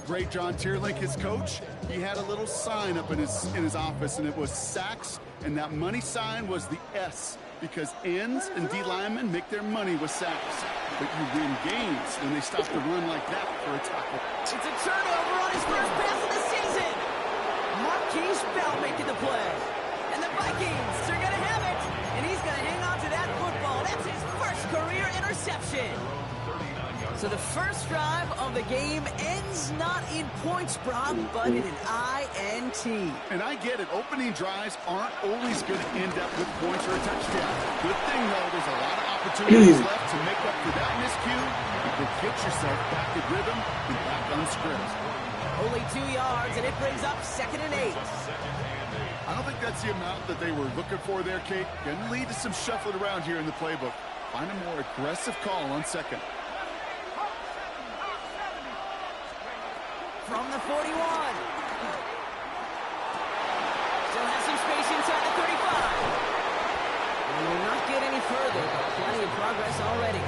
great John Tierlink, his coach, he had a little sign up in his office, and it was sacks, and that money sign was the S, because ends and D linemen make their money with sacks. But you win games when they stop the run like that for a tackle. It's a turnover on his first pass of the season. Marquise Bell making the play. And the Vikings are going to have it. And he's going to hang on to that football. That's his first career interception. So the first drive of the game ends not in points, Brock, but in an INT. And I get it. Opening drives aren't always going to end up with points or a touchdown. Good thing, though, there's a lot of opportunities left to make up for that miscue. You can get yourself back in rhythm and back on script. Only 2 yards, and it brings up 2nd and 8. I don't think that's the amount that they were looking for there, Kate. Going to lead to some shuffling around here in the playbook. Find a more aggressive call on 2nd. From the 41. Still has some space inside the 35. And will not get any further, but plenty of progress already.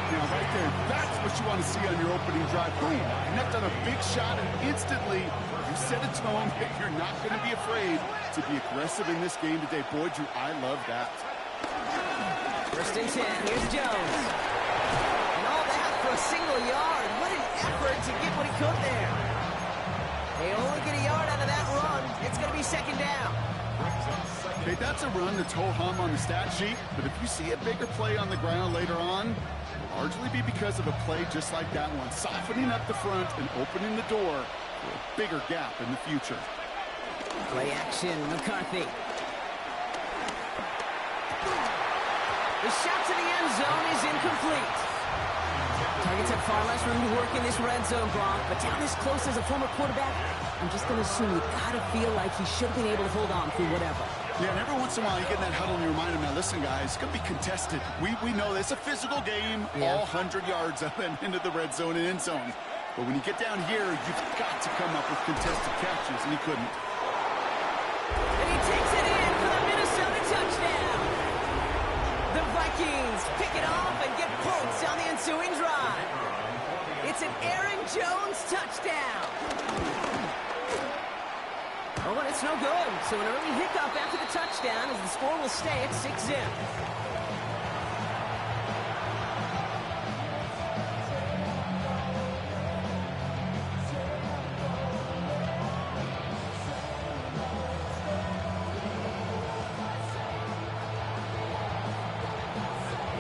Now, right there, that's what you want to see on your opening drive. Boom, connect on a big shot, and instantly you set a tone that you're not going to be afraid to be aggressive in this game today. Boy, Drew, I love that. 1st and 10. Here's Jones. And all that for a single yard. What an effort to get what he could there. They only get a yard out of that run. It's going to be 2nd down. Okay, that's a run that's ho-hum on the stat sheet, but if you see a bigger play on the ground later on, it'll largely be because of a play just like that one, softening up the front and opening the door for a bigger gap in the future. Play action, McCarthy. The shot to the end zone is incomplete. Targets have far less room to work in this red zone, Brock, but down this close as a former quarterback, I'm just going to assume you got to feel like he should have been able to hold on through whatever. Yeah, and every once in a while you get in that huddle and you remind him, now listen, guys, it's going to be contested. We know it's a physical game, all 100 yards up and into the red zone and end zone. But when you get down here, you've got to come up with contested catches, and he couldn't. And he takes it in for the Minnesota touchdown. The Vikings pick it off and get points on the ensuing drive. It's an Aaron Jones touchdown. Oh, and it's no good. So an early hiccup after the touchdown as the score will stay at 6-0.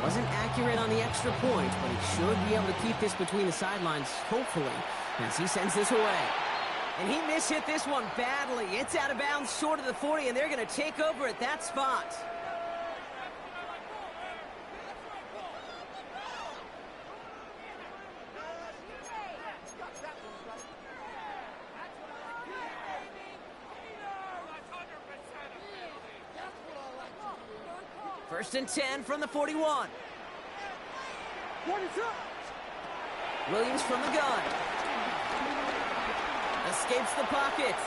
Wasn't accurate on the extra point, but he should be able to keep this between the sidelines, hopefully, as he sends this away. And he mishit this one badly. It's out of bounds short of the 40, and they're going to take over at that spot. First and 10 from the 41. Williams from the gun. Escapes the pocket.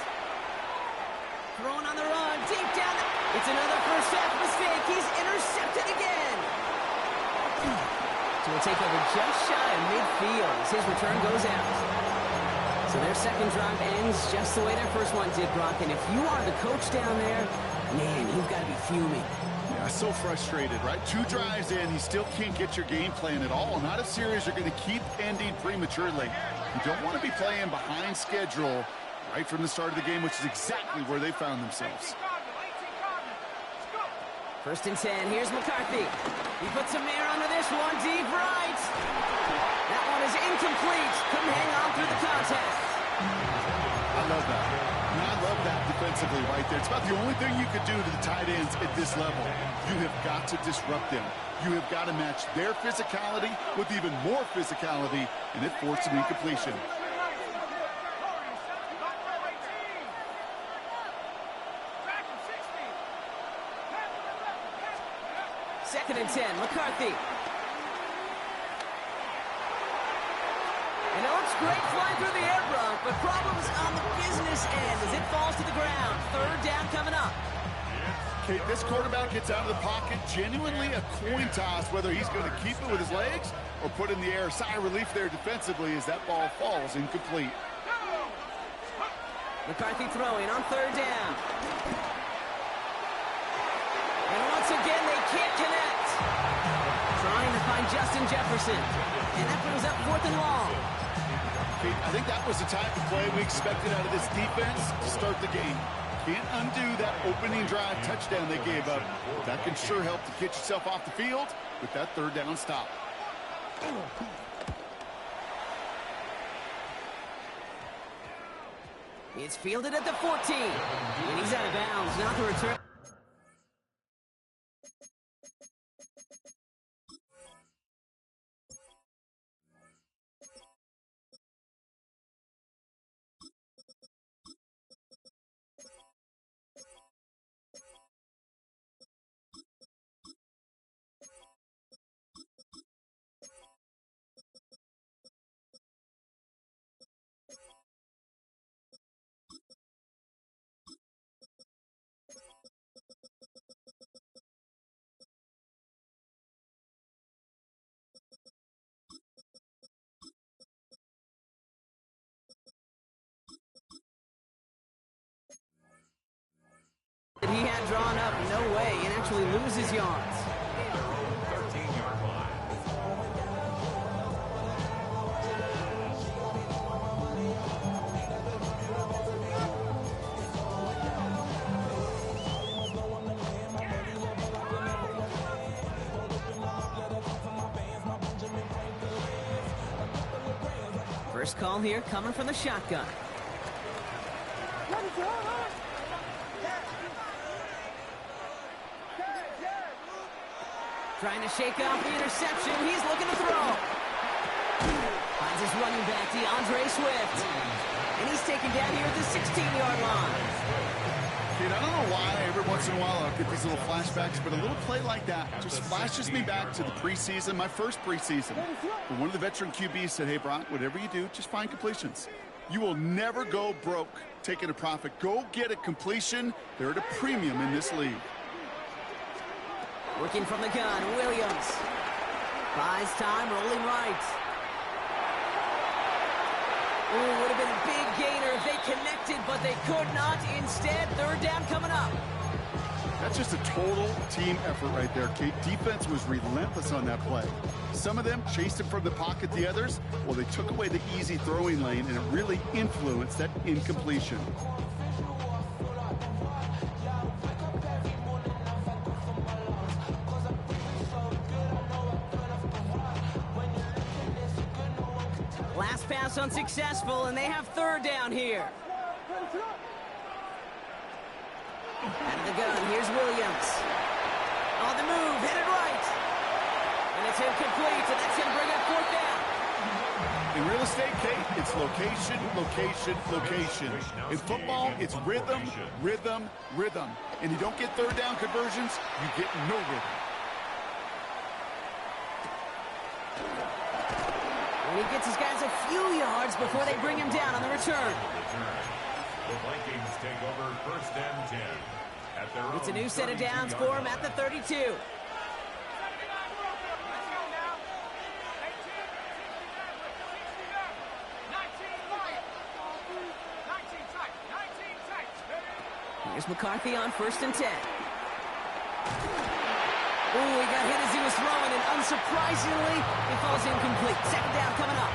Thrown on the run. Deep down. It's another first half mistake. He's intercepted again. So we'll take over just shy of midfield as his return goes out. So their second drive ends just the way their first one did, Brock. And if you are the coach down there, man, you've got to be fuming. Yeah, so frustrated, right? 2 drives in, he still can't get your game plan at all. Not a series you're going to keep ending prematurely. You don't want to be playing behind schedule right from the start of the game, which is exactly where they found themselves. First and 10, here's McCarthy. He puts some air under this one, deep right. That one is incomplete. Couldn't hang on through the contest. I love that. And I love that defensively right there. It's about the only thing you could do to the tight ends at this level. You have got to disrupt them. You have got to match their physicality with even more physicality, and it forced an incompletion. Second and 10, McCarthy. And it looks great flying through the air, Brock, but problems on the business end as it falls to the ground. Third down coming up. Okay, this quarterback gets out of the pocket, genuinely a coin toss, whether he's going to keep it with his legs or put in the air. Sigh of relief there defensively as that ball falls incomplete. McCarthy throwing on third down. And once again, they can't connect. Trying to find Justin Jefferson. And that brings up 4th and long. I think that was the type of play we expected out of this defense to start the game. Can't undo that opening drive touchdown they gave up. That can sure help to get yourself off the field with that third down stop. It's fielded at the 14. And he's out of bounds. Now the return. He had drawn up, no way, and actually loses yards. 13-yard line. First call here coming from the shotgun. Trying to shake off the interception. He's looking to throw. Finds his running back, DeAndre Swift. And he's taken down here at the 16-yard line. Dude, I don't know why every once in a while I'll get these little flashbacks, but a little play like that just flashes me back to the preseason, my first preseason. And one of the veteran QBs said, hey, Brock, whatever you do, just find completions. You will never go broke taking a profit. Go get a completion. They're at a premium in this league. Working from the gun, Williams. Buys time, rolling right. Ooh, would have been a big gainer if they connected, but they could not. Instead, third down coming up. That's just a total team effort right there, Kate. Defense was relentless on that play. Some of them chased him from the pocket. The others, well, they took away the easy throwing lane, and it really influenced that incompletion. Last pass unsuccessful, and they have third down here. Out of the gun, here's Williams. On the move, headed right. And it's incomplete, and that's going to bring up fourth down. In real estate, Kate, it's location, location, location. In football, it's rhythm, rhythm, rhythm. And you don't get third down conversions, you get no rhythm. And he gets his guys a few yards before they bring him down on the return. The Vikings take over first and 10. At their It's a new own set of downs 32-yard for him at the 32. Here's McCarthy on first and 10. Ooh, he got hit as he was throwing, and unsurprisingly, it falls incomplete. Second down coming up.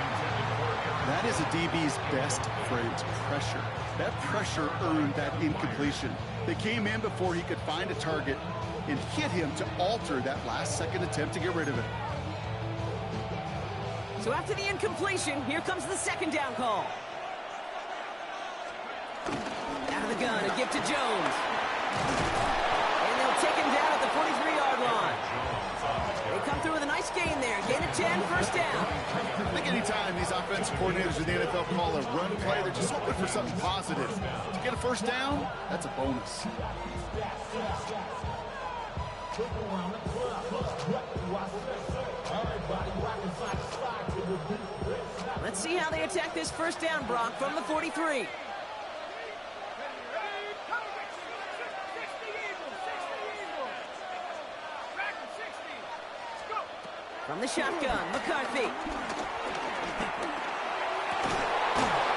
That is a DB's best friend, pressure. That pressure earned that incompletion. They came in before he could find a target and hit him to alter that last-second attempt to get rid of it. So after the incompletion, here comes the second down call. Out of the gun, a give to Jones. And they'll take him down at the 43-yard line. They come through with a nice gain there. Gain of 10, first down. I think anytime these offensive coordinators in the NFL call a run play, they're just hoping for something positive. To get a first down, that's a bonus. Let's see how they attack this first down, Brock, from the 43. From the shotgun, McCarthy.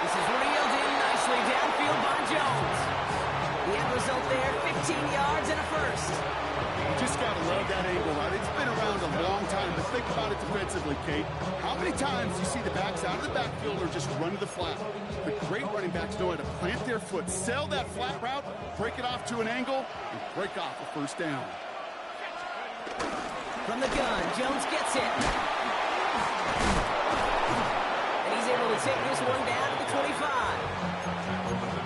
This is reeled in nicely downfield by Jones. The end result there, 15 yards and a first. You just got to love that angle route. It's been around a long time, but think about it defensively, Kate. How many times do you see the backs out of the backfield or just run to the flat? The great running backs know how to plant their foot, sell that flat route, break it off to an angle, and break off a first down. From the gun, Jones gets it. And he's able to take this one down to the 25.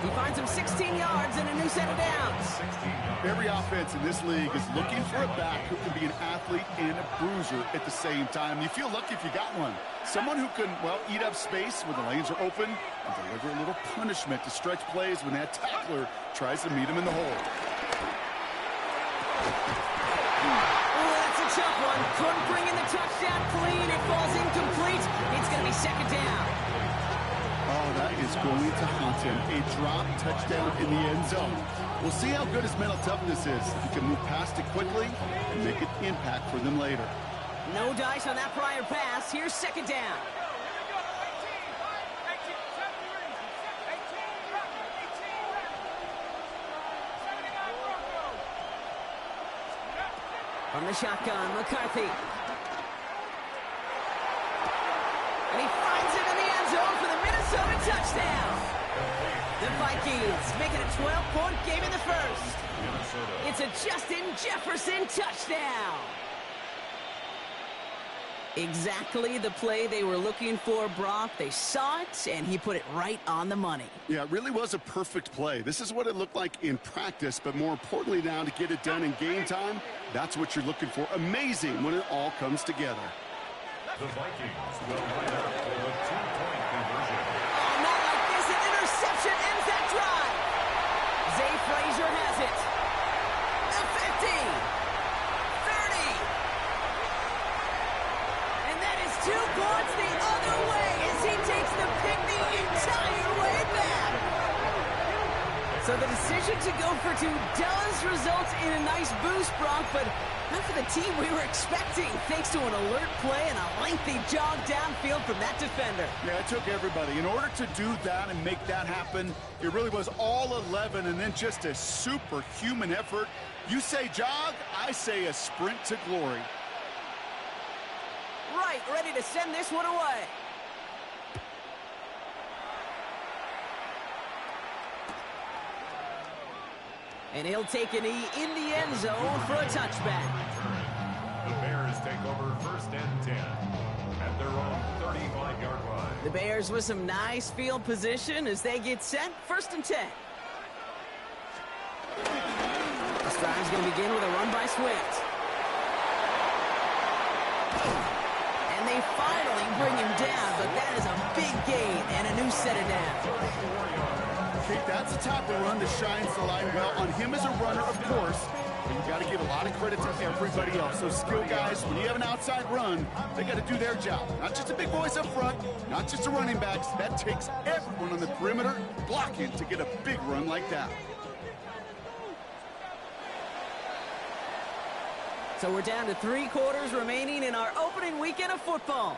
He finds him 16 yards and a new set of downs. Every offense in this league is looking for a back who can be an athlete and a bruiser at the same time. You feel lucky if you got one. Someone who can, well, eat up space when the lanes are open and deliver a little punishment to stretch plays when that tackler tries to meet him in the hole. Tough one. Couldn't bring in the touchdown clean. It falls incomplete. It's going to be second down. Oh, that is going to haunt him. A drop touchdown in the end zone. We'll see how good his mental toughness is. If he can move past it quickly and make an impact for them later. No dice on that prior pass. Here's second down. From the shotgun, McCarthy. And he finds it in the end zone for the Minnesota touchdown. The Vikings make it a 12-point game in the first. It's a Justin Jefferson touchdown. Exactly the play they were looking for, Brock. They saw it, and he put it right on the money. Yeah, it really was a perfect play. This is what it looked like in practice, but more importantly now to get it done in game time, that's what you're looking for. Amazing when it all comes together. The Vikings will line up for the two-point conversion. Oh, not like this. An interception ends that drive. Zay Frazier has it. The 50. 2 points the other way as he takes the pick the entire way back. So the decision to go for 2 does result in a nice boost, Brock, but not for the team we were expecting, thanks to an alert play and a lengthy jog downfield from that defender. Yeah, it took everybody. In order to do that and make that happen, it really was all 11 and then just a superhuman effort. You say jog, I say a sprint to glory. Right, ready to send this one away. And he'll take a knee in the end zone for a touchback. The Bears take over first and 10 at their own 35-yard line. The Bears with some nice field position as they get set. First and 10. This drive's going to begin with a run by Swift. And they finally bring him down, but that is a big gain and a new set of downs. Kate, that's the type of run that shines the light well on him as a runner, of course, but you got to give a lot of credit to everybody else. Those skill guys, when you have an outside run, they got to do their job. Not just the big boys up front, not just the running backs. That takes everyone on the perimeter blocking to get a big run like that. So we're down to 3 quarters remaining in our opening weekend of football.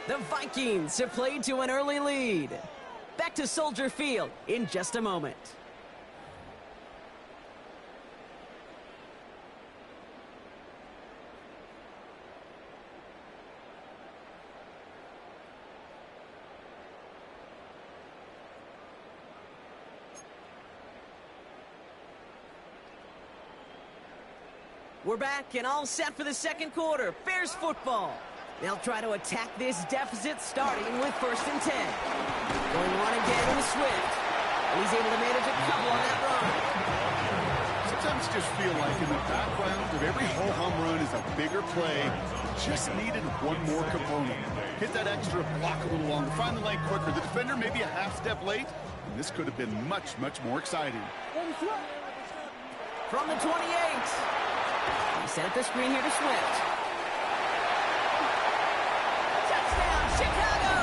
The Vikings have played to an early lead. Back to Soldier Field in just a moment. We're back and all set for the second quarter. Bears football. They'll try to attack this deficit starting with first and 10. Going on again with Swift. And he's able to manage a couple on that run. Sometimes you just feel like in the background of every whole home run is a bigger play. Just needed one more component. Hit that extra block a little longer. Find the lane quicker. The defender maybe a half step late. And this could have been much, much more exciting. From the 28. He set up the screen here to Swift. Touchdown, Chicago!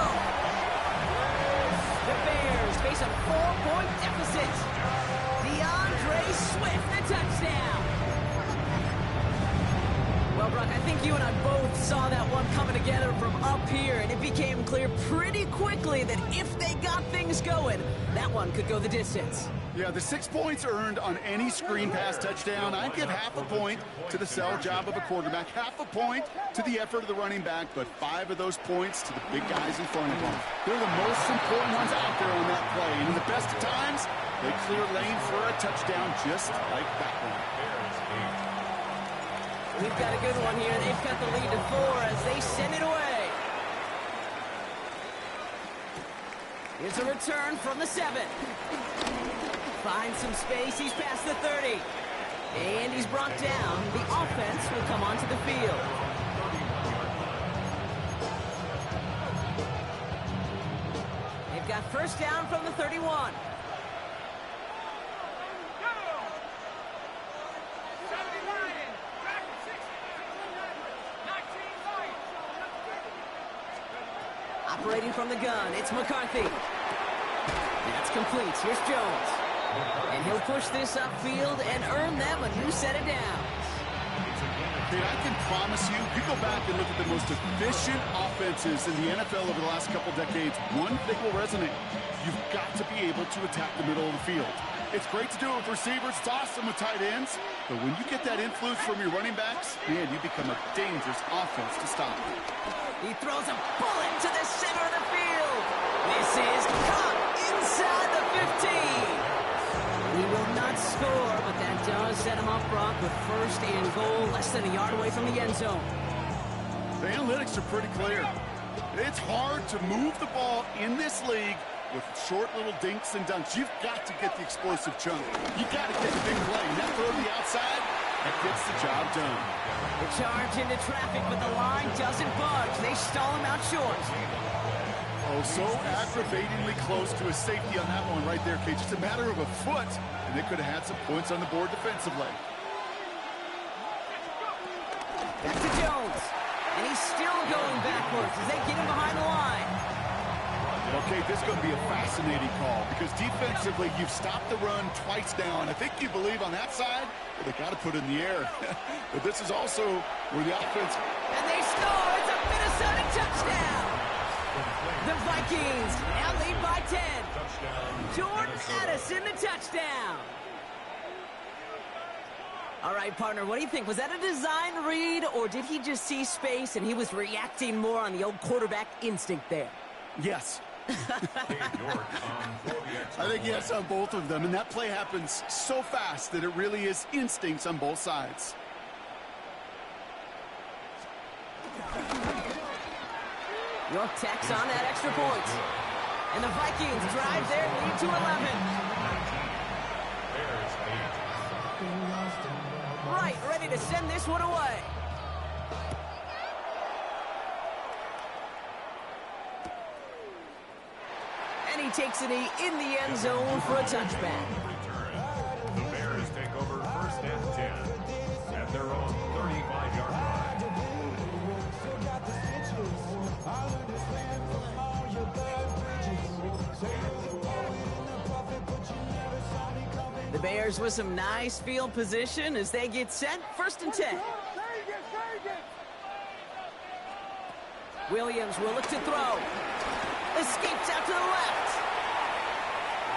The Bears face a 4-point deficit. DeAndre Swift, the touchdown. Well, Brock, I think you and I both saw that one coming together from up here, and it became clear pretty quickly that if they got things going, that one could go the distance. Yeah, the 6 points earned on any screen pass touchdown. I'd give half a point to the sell job of a quarterback, half a point to the effort of the running back, but 5 of those points to the big guys in front of them. They're the most important ones out there on that play, and in the best of times, they clear lane for a touchdown just like that one. We've got a good one here. They've cut the lead to 4 as they send it away. Here's a return from the 7. Finds some space. He's past the 30. And he's brought down. The offense will come onto the field. They've got first down from the 31. Operating from the gun, it's McCarthy. That's complete. Here's Jones. And he'll push this upfield and earn them a new set of downs. Hey, I can promise you, you go back and look at the most efficient offenses in the NFL over the last couple decades, one thing will resonate. You've got to be able to attack the middle of the field. It's great to do it with receivers. It's awesome with tight ends. But when you get that influence from your running backs, man, you become a dangerous offense to stop. He throws a bullet to the center of the field. This is caught inside the 15. He will not score, but that does set him up, Brock, with first and goal, less than a yard away from the end zone. The analytics are pretty clear. It's hard to move the ball in this league with short little dinks and dunks. You've got to get the explosive chunk. You've got to get the big play. And that throw to the outside, that gets the job done. The charge into traffic, but the line doesn't budge. They stall him out short. Oh, so aggravatingly close to a safety on that one right there, Kate. Just a matter of a foot, and they could have had some points on the board defensively. Back to Jones. And he's still going backwards as they get him behind the line. Okay, this is going to be a fascinating call because defensively, you've stopped the run twice now, and I think you believe on that side, well, they got to put it in the air. But this is also where the offense... And they score! It's a Minnesota touchdown! The Vikings now lead by 10. Jordan Addison, the touchdown. All right, partner, what do you think? Was that a design read, or did he just see space and he was reacting more on the old quarterback instinct there? Yes. I think yes on both of them, and that play happens so fast that it really is instincts on both sides. York tacks on that extra point. And the Vikings drive their lead to 11. Right, ready to send this one away. And he takes it in the end zone for a touchback. The Bears take over first and 10 at their own 35-yard line. The Bears with some nice field position as they get set. First and 10. Williams will look to throw. Escapes out to the left.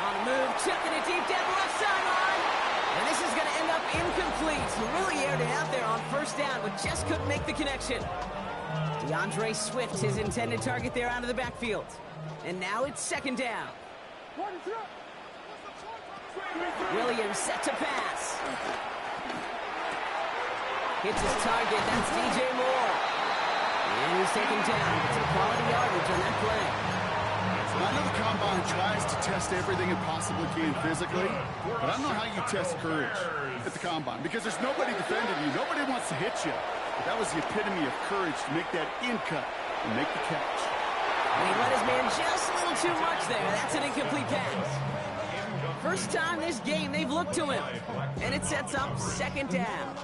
On the move, chucking it deep down the left sideline. And this is going to end up incomplete. He really aired it out there on first down, but just couldn't make the connection. DeAndre Swift, his intended target there out of the backfield. And now it's second down. Williams set to pass. Hits his target. That's DJ Moore. And he's taken down. Some quality yardage on that play. I know the Combine tries to test everything it possibly can physically, but I don't know how you test courage at the Combine because there's nobody defending you. Nobody wants to hit you. But that was the epitome of courage to make that in cut and make the catch. And he let his man just a little too much there. That's an incomplete pass. First time this game they've looked to him. And it sets up second down.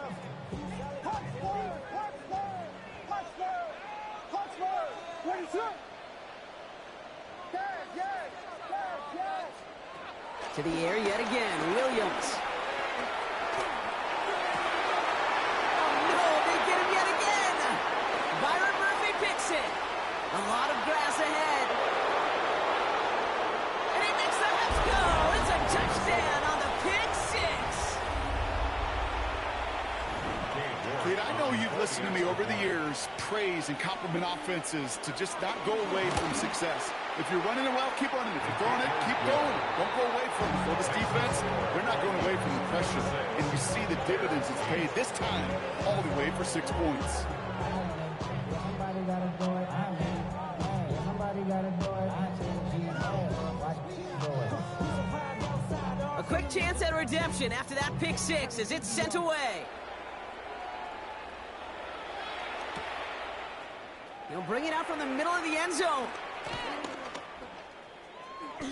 To the air yet again, Williams. Oh no, they get him yet listened to me over the years praise and compliment offenses to just not go away from success. If you're running it well, keep running it. If you're throwing it, keep going. Don't go away from it. For this defense, they're not going away from the pressure. And you see the dividends it's paid this time all the way for 6 points. Somebody gotta do it. Somebody gotta do it. A quick chance at redemption after that pick six as it's sent away. He'll bring it out from the middle of the end zone. And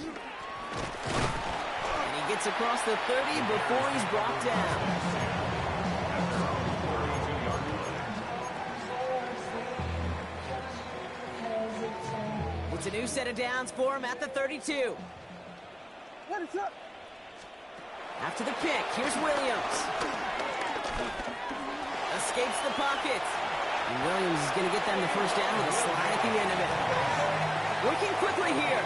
he gets across the 30 before he's brought down. It's a new set of downs for him at the 32. After the pick, here's Williams. Escapes the pocket. And Williams is going to get them the first down with a slide at the end of it. Working quickly here.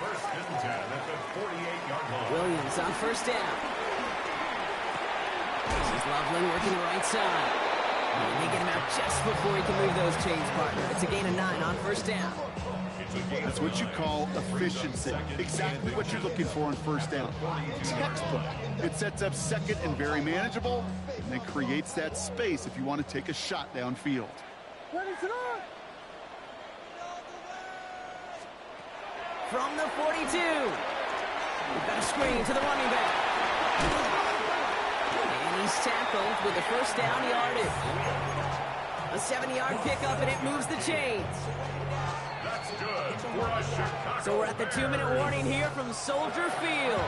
First and 10 at the 48-yard line. Williams on first down. This is Loveland working the right side. And they get him out just before he can move those chains, partner. It's a gain of 9 on first down. That's what you call efficiency. Exactly what you're looking for on first down. Textbook. It sets up second and very manageable, and then creates that space if you want to take a shot downfield. From the 42. We've got a screen to the running back. And he's tackled with the first down yardage. A 7-yard pickup, and it moves the chains. That's good for a Chicago. So we're at the 2-minute warning here from Soldier Field.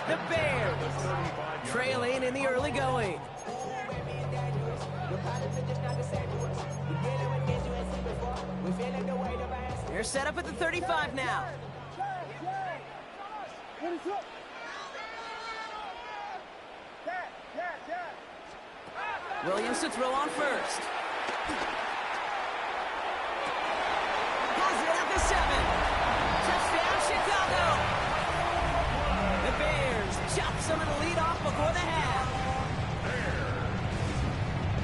The Bears trailing in the early going. They're set up at the 35 now. Williams to throw on first. Has it at the 7. Touchdown, Chicago. The Bears chop some of the lead off before the half.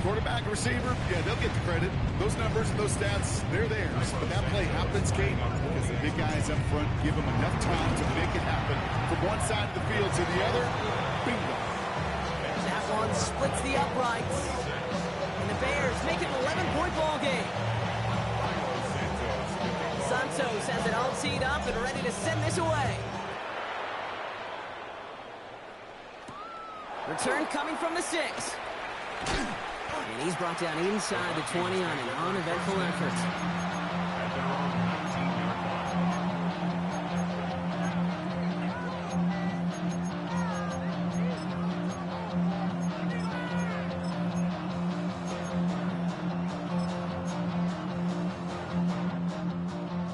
Quarterback, receiver, yeah, they'll get the credit. Those numbers and those stats, they're theirs. But that play happens, Kate, because the big guys up front give them enough time to make it happen. From one side of the field to the other, bingo. That one splits the uprights. And the Bears make it an 11-point ball game. Santos has it all teed up and ready to send this away. Return coming from the 6. And he's brought down inside the 20 on an uneventful effort.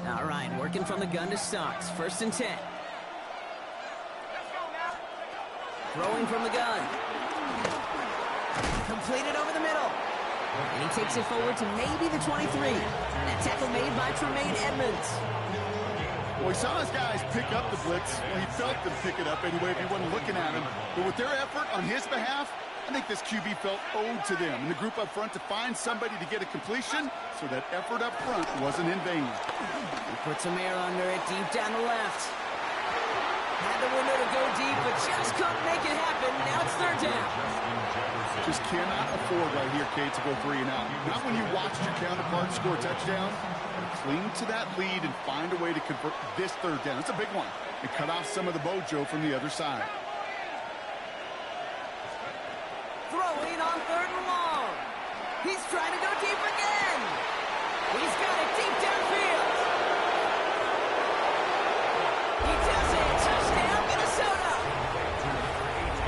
All right, working from the gun to start. First and 10. Throwing from the gun. Completed over the middle. And he takes it forward to maybe the 23. That tackle made by Tremaine Edmonds. Well, he saw his guys pick up the blitz. Well, he felt them pick it up anyway if he wasn't looking at him. But with their effort on his behalf, I think this QB felt owed to them and the group up front to find somebody to get a completion, so that effort up front wasn't in vain. He puts some air under it deep down the left. Had the window to go deep, but just couldn't make it happen. Now it's third down. Just cannot afford right here, Kate, to go 3 and out. Not when you watched your counterpart score a touchdown. Cling to that lead and find a way to convert this third down. It's a big one. And cut off some of the mojo from the other side. Throwing on third and long. He's trying to go deep again. He's got it deep downfield. He does it. Touchdown, Minnesota.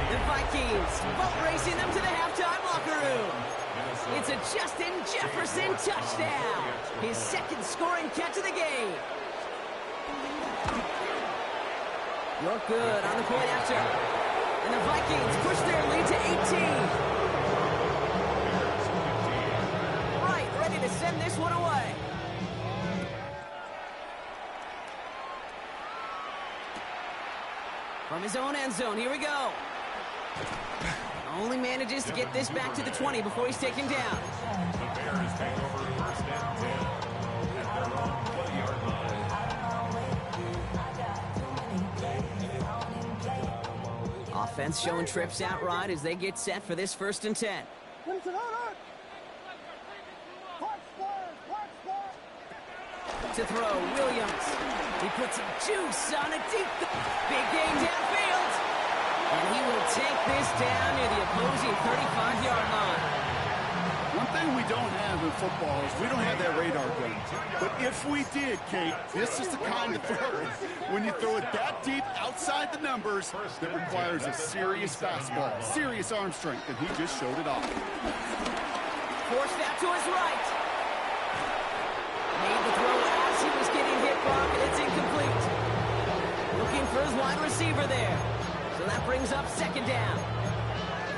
The Vikings boat racing them to the halftime locker room. It's a Justin Jefferson touchdown. His second scoring catch of the game. You're good on the point after. And the Vikings push their lead to 18. Right, ready to send this one away. From his own end zone, here we go. Only manages to get this back to the 20 before he's taken down. The Bears take over first and 10 at their own 20-yard line. Offense showing trips out right as they get set for this 1st and 10. To throw, Williams. He puts some juice on a deep... Big game downfield. And he will take this down near the opposing 35-yard line. One thing we don't have in football is we don't have that radar gun. But if we did, Kate, this is the kind of throw. When you throw it that deep outside the numbers, that requires a serious fastball, serious arm strength, and he just showed it off. Forced out to his right. Made the throw as he was getting hit, Brock, and it's incomplete. Looking for his wide receiver there. So that brings up 2nd down.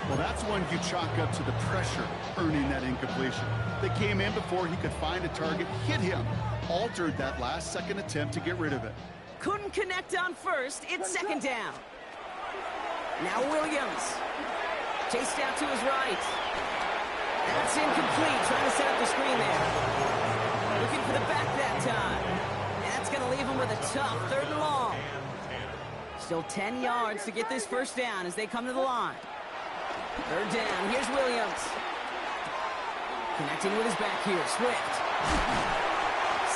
Well, that's one you chalk up to the pressure earning that incompletion. They came in before he could find a target, hit him, altered that last-second attempt to get rid of it. Couldn't connect on 1st. It's 2nd down. Now Williams. Chased out to his right. That's incomplete. Trying to set up the screen there. Looking for the back that time. That's going to leave him with a tough 3rd and long. Still 10 yards to get this 1st down as they come to the line. 3rd down. Here's Williams. Connecting with his back here. Swift.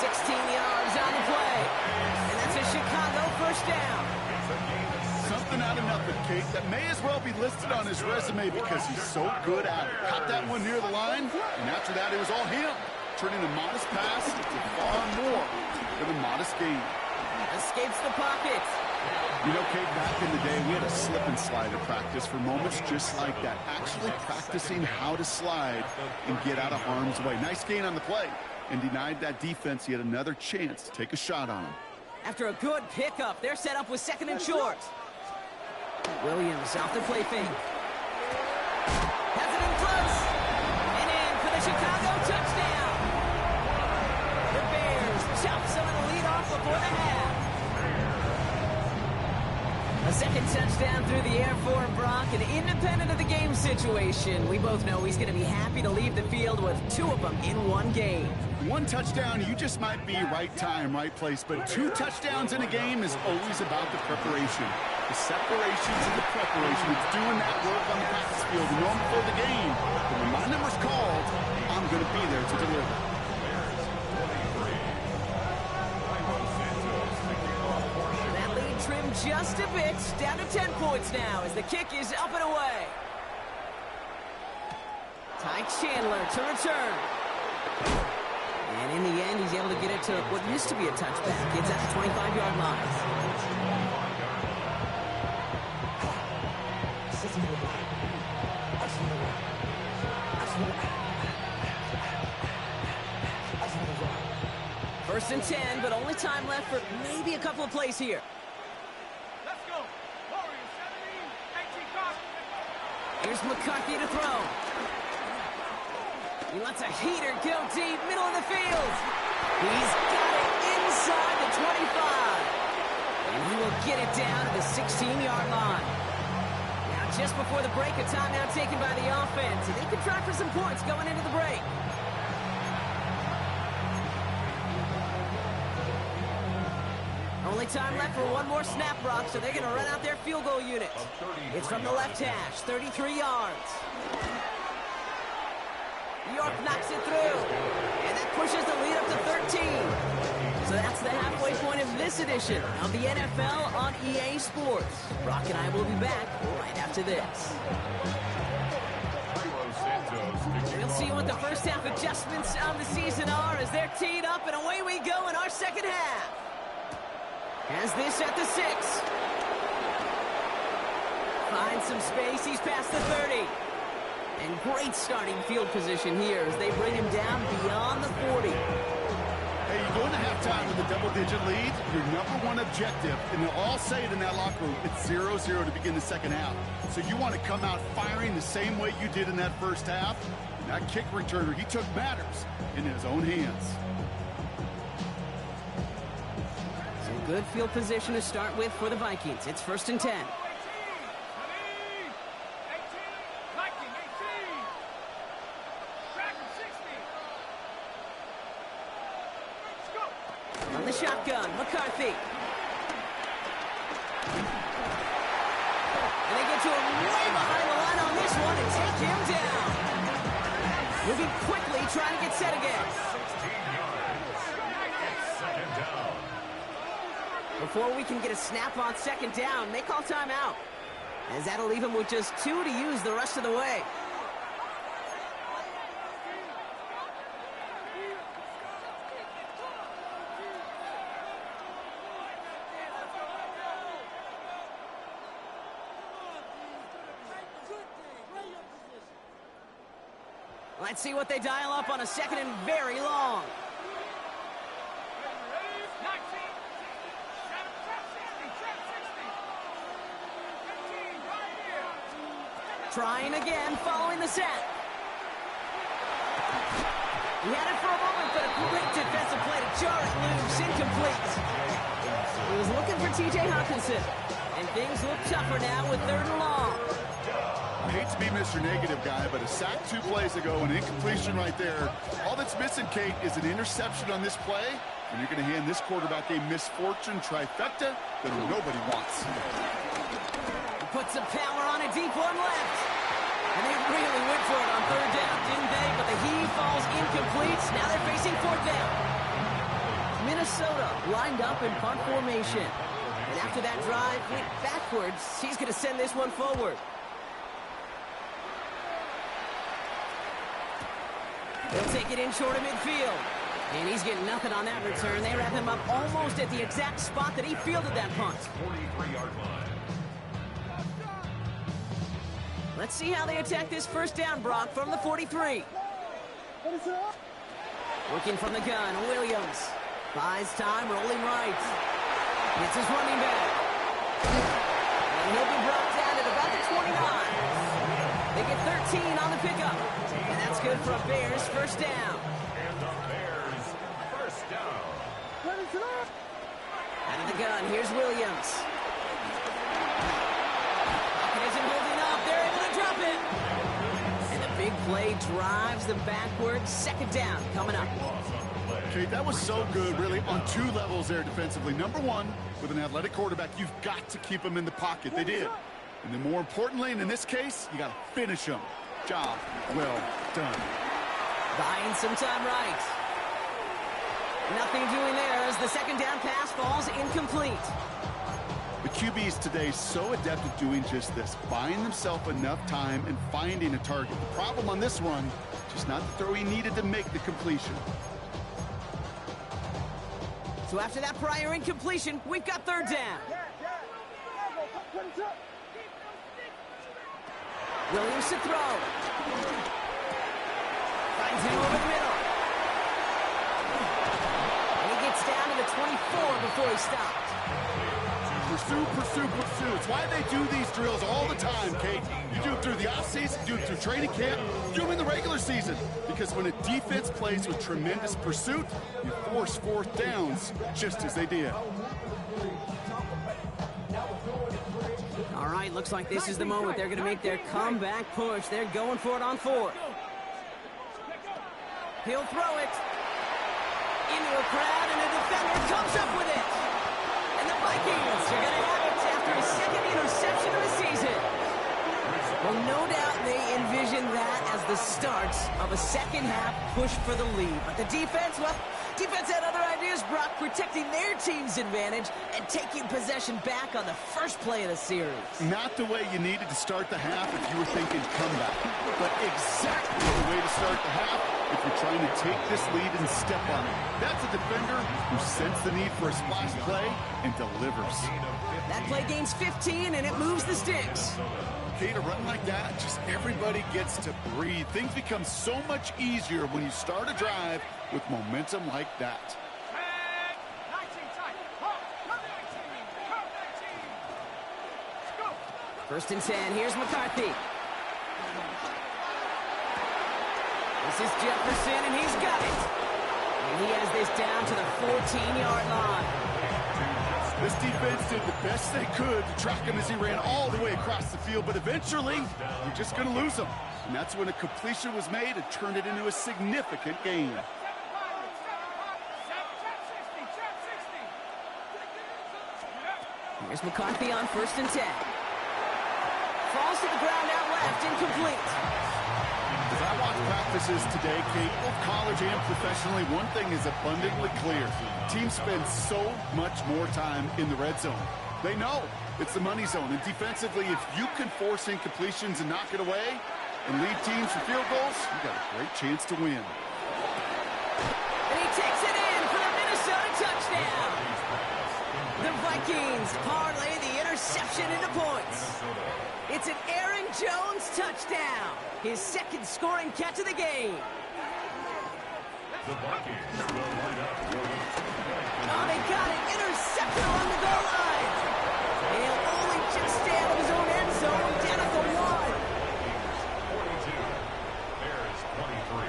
16 yards on the play. And that's a Chicago 1st down. Something out of nothing, Kate, that may as well be listed on his resume because he's so good at it. Caught that one near the line, and after that it was all him, turning a modest pass into far more than a modest gain. Escapes the pocket. You know, Kate, back in the day, we had a slip and slide at practice for moments just like that. Actually practicing how to slide and get out of harm's way. Nice gain on the play, and denied that defense yet another chance to take a shot on him. After a good pickup, they're set up with 2nd and short. Williams off the play fake. Has it in close. And in for the Chicago touchdown. The Bears chop some of the lead off before the half. A 2nd touchdown through the air for Brock, and independent of the game situation, we both know he's going to be happy to leave the field with 2 of them in one game. 1 touchdown, you just might be right time, right place, but 2 touchdowns in a game is always about the preparation. The separations and the preparation. It's doing that work on the practice field, you know before the game. But when my number's called, I'm going to be there to deliver. That lead trimmed just a bit, down to 10 points now as the kick is up and away. Ty Chandler to return. And in the end, he's able to get it to what used to be a touchback. It's at the 25-yard line. First and 10, but only time left for maybe a couple of plays here. Let's go. Warriors 17, Here's McCarthy to throw. He lets a heater go deep, middle of the field. He's got it inside the 25. And he will get it down to the 16-yard line. Now, just before the break, a timeout taken by the offense. And they can try for some points going into the break. Only time left for one more snap, Brock, so they're going to run out their field goal unit. It's from the left hash, 33 yards. York knocks it through, and that pushes the lead up to 13. So that's the halfway point of this edition of the NFL on EA Sports. Brock and I will be back right after this. We'll see what the first half adjustments of the season are as they're teed up, and away we go in our second half. Has this at the 6. Finds some space, he's past the 30. And great starting field position here as they bring him down beyond the 40. Hey, you go into halftime with a double-digit lead, your number one objective, and they'll all say it in that locker room, it's 0-0 to begin the second half. So you want to come out firing the same way you did in that first half. And that kick returner, he took matters in his own hands. So Good field position to start with for the Vikings. It's 1st and 10. On the shotgun, McCarthy. And they get to him way behind the line on this one and take him down. Moving quickly, trying to get set again. 16 yards. Second down. Before we can get a snap on 2nd down, they call timeout, as that'll leave him with just 2 to use the rest of the way. Let's see what they dial up on a 2nd and very long. Trying again, following the set. He had it for a moment, but a great defensive play to jar it loose, incomplete. He was looking for T.J. Hockenson, and things look tougher now with 3rd and long. I hate to be Mr. Negative guy, but a sack 2 plays ago, an incompletion right there. All that's missing, Kate, is an interception on this play, and you're going to hand this quarterback a misfortune trifecta that nobody wants. Puts some power on a deep one left. And they really went for it on 3rd down, didn't they? But the heave falls incomplete. Now they're facing 4th down. Minnesota lined up in punt formation. And after that drive went backwards, he's going to send this one forward. He'll take it in short of midfield. And he's getting nothing on that return. They wrap him up almost at the exact spot that he fielded that punt. 43-yard line. Let's see how they attack this 1st down, Brock, from the 43. Working from the gun, Williams. Buys time, rolling right. It's his running back. And he'll be brought down at about the 29. They get 13 on the pickup. And that's good for a Bears 1st down. And the Bears, 1st down. Out of the gun, here's Williams. Isn't holding up. They're able to drop it. And the big play drives them backwards. 2nd down coming up. Okay, that was so good, really, on 2 levels there defensively. Number 1, with an athletic quarterback, you've got to keep him in the pocket. They did. And then more importantly, and in this case, you got to finish him. Job well done. Buying some time right. Nothing doing there as the 2nd down pass falls incomplete. The QBs today so adept at doing just this, buying themselves enough time and finding a target. The problem on this one, just not the throw he needed to make the completion. So after that prior incompletion, we've got 3rd down. Williams to throw. Finds him over the middle. And he gets down to the 24 before he stops. Pursue, pursue, pursue. It's why they do these drills all the time, Kate. You do it through the offseason, do it through training camp, do them in the regular season. Because when a defense plays with tremendous pursuit, you force 4th downs, just as they did. All right, looks like this is the moment they're going to make their comeback push. They're going for it on 4th. He'll throw it into a crowd, and a defender comes up with it. And the Vikings are going to have it after a 2nd interception of the season. Well, no doubt they envision that as the start of a 2nd half push for the lead. But the defense, well, defense had other ideas, Brock, protecting their team's advantage and taking possession back on the first play of the series. Not the way you needed to start the half if you were thinking comeback, but exactly the way to start the half if you're trying to take this lead and step on it. That's a defender who sensed the need for a splash play and delivers. That play gains 15, and it moves the sticks. Okay, to run like that, just everybody gets to breathe. Things become so much easier when you start a drive with momentum like that. 1st and 10. Here's McCarthy. This is Jefferson, and he's got it. And he has this down to the 14-yard line. This defense did the best they could to track him as he ran all the way across the field, but eventually, you're just going to lose him. And that's when a completion was made and turned it into a significant gain. Here's McCarthy on 1st and 10. Falls to the ground out left, incomplete. As I watch practices today, Kate, both college and professionally, one thing is abundantly clear. Teams spend so much more time in the red zone. They know it's the money zone. And defensively, if you can force incompletions and knock it away and lead teams for field goals, you got a great chance to win. And he takes it in for the Minnesota touchdown. The Vikings parlay the interception into points. It's an Aaron Jones touchdown. His second scoring catch of the game. The Vikings will line up. Oh, they got it. Intercepted along the goal line. He'll only just stay out of his own end zone. Down at the 1. 42. Bears 23.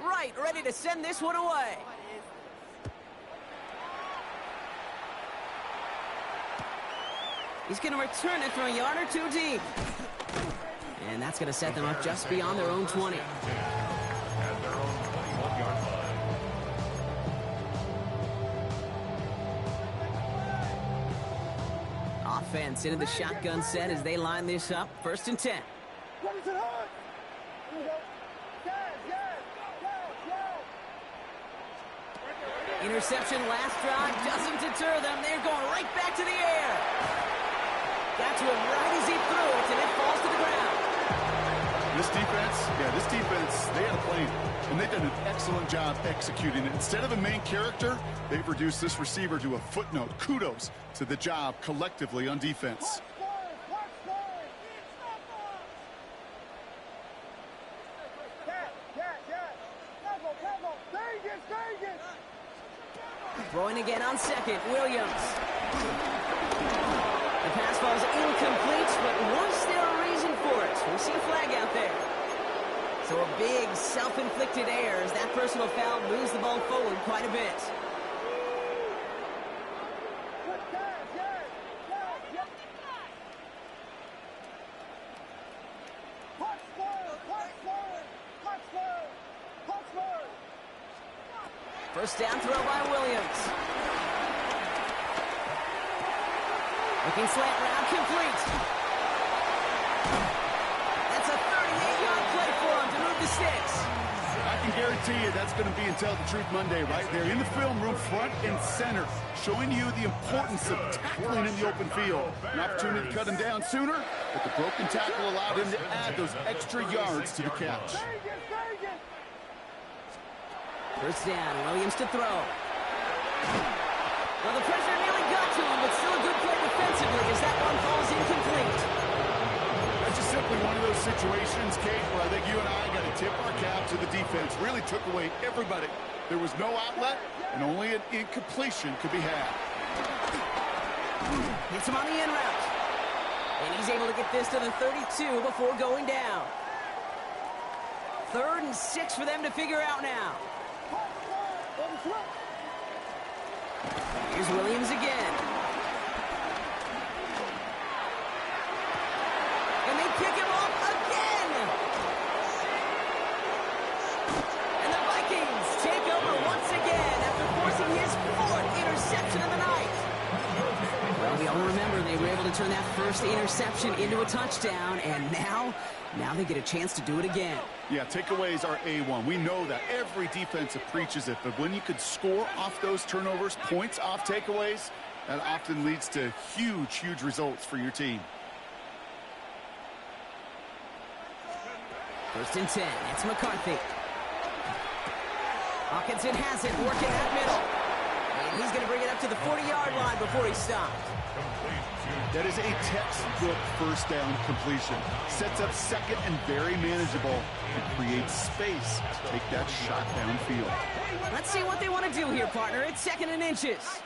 Right, ready to send this one away. He's going to return it from a yard or two deep. And that's going to set them up just beyond their own 20. At their own 21-yard line. Offense into the shotgun set as they line this up. 1st and 10. Interception last drive doesn't deter them. They're going right back to the air. Got to him right as he threw it, and it falls to the ground. This defense, they had a plan, and they've done an excellent job executing it. Instead of a main character, they've reduced this receiver to a footnote. Kudos to the job collectively on defense. Throwing again on 2nd, Williams. The pass falls incomplete, but was there a reason for it? We see a flag out there. So a big self-inflicted error as that personal foul moves the ball forward quite a bit. First down throw by Williams. Looking slant route, complete. That's a 38-yard play for him to move the sticks. I can guarantee you that's going to be in Tell the Truth Monday right there in the film room, front and center, showing you the importance of tackling in the open field. An opportunity to cut him down sooner, but the broken tackle allowed him to add those extra yards to the catch. First down, Williams to throw. Well, the pressure nearly got to him, but still a good play defensively as that one falls incomplete. That's just simply one of those situations, Kate, where I think you and I got to tip our cap to the defense. Really took away everybody. There was no outlet, and only an incompletion could be had. Hits him on the in route. And he's able to get this to the 32 before going down. 3rd and 6 for them to figure out now. Here's Williams again. And they pick him up again. And the Vikings take over once again after forcing his 4th interception of the night. Well, we all remember they were able to turn that first interception into a touchdown, and now they get a chance to do it again. Yeah, takeaways are A1. We know that. Every defensive preaches it, but when you could score off those turnovers, points off takeaways, that often leads to huge results for your team. 1st and 10, it's McCarthy. Hawkinson has it, working that middle. And he's going to bring it up to the 40-yard line before he stopped. That is a textbook first down completion. Sets up 2nd and very manageable and creates space to take that shot downfield. Let's see what they want to do here, partner. It's 2nd and inches.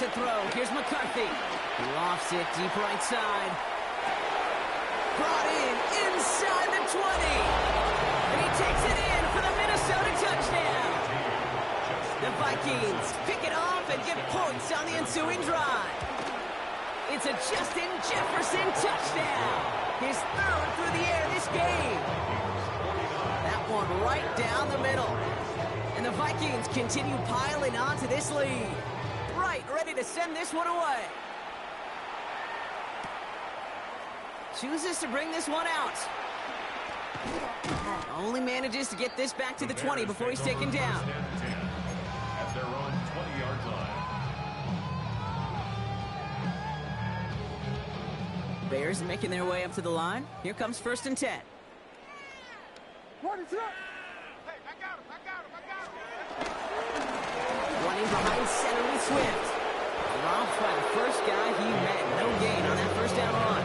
to throw. Here's McCarthy. He lofts it deep right side. Brought in inside the 20. And he takes it in for the Minnesota touchdown. The Vikings pick it off and get points on the ensuing drive. It's a Justin Jefferson touchdown. His third through the air this game. That one right down the middle. And the Vikings continue piling on to this lead. Right, ready to send this one away. Chooses to bring this one out. Only manages to get this back to the 20 before he's taken down. At their own 20-yard line. Bears making their way up to the line. Here comes 1st and 10. Running behind center with Swift. Dropped by the first guy he met. No gain on that first down run.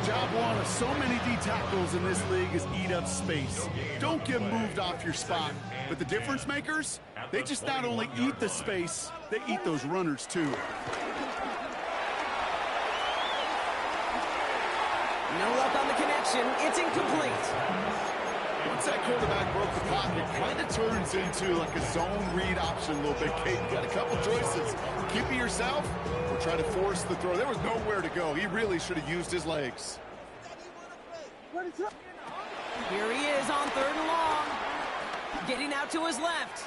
Job one of so many D tackles in this league is eat up space. Don't get moved off your spot. But the difference makers, they just not only eat the space, they eat those runners too. No luck on the connection. It's incomplete. Once that quarterback broke the pocket, kind of turns into like a zone read option a little bit. Kate, you got a couple choices. Keep it yourself or try to force the throw. There was nowhere to go. He really should have used his legs. Here he is on 3rd and long. Getting out to his left.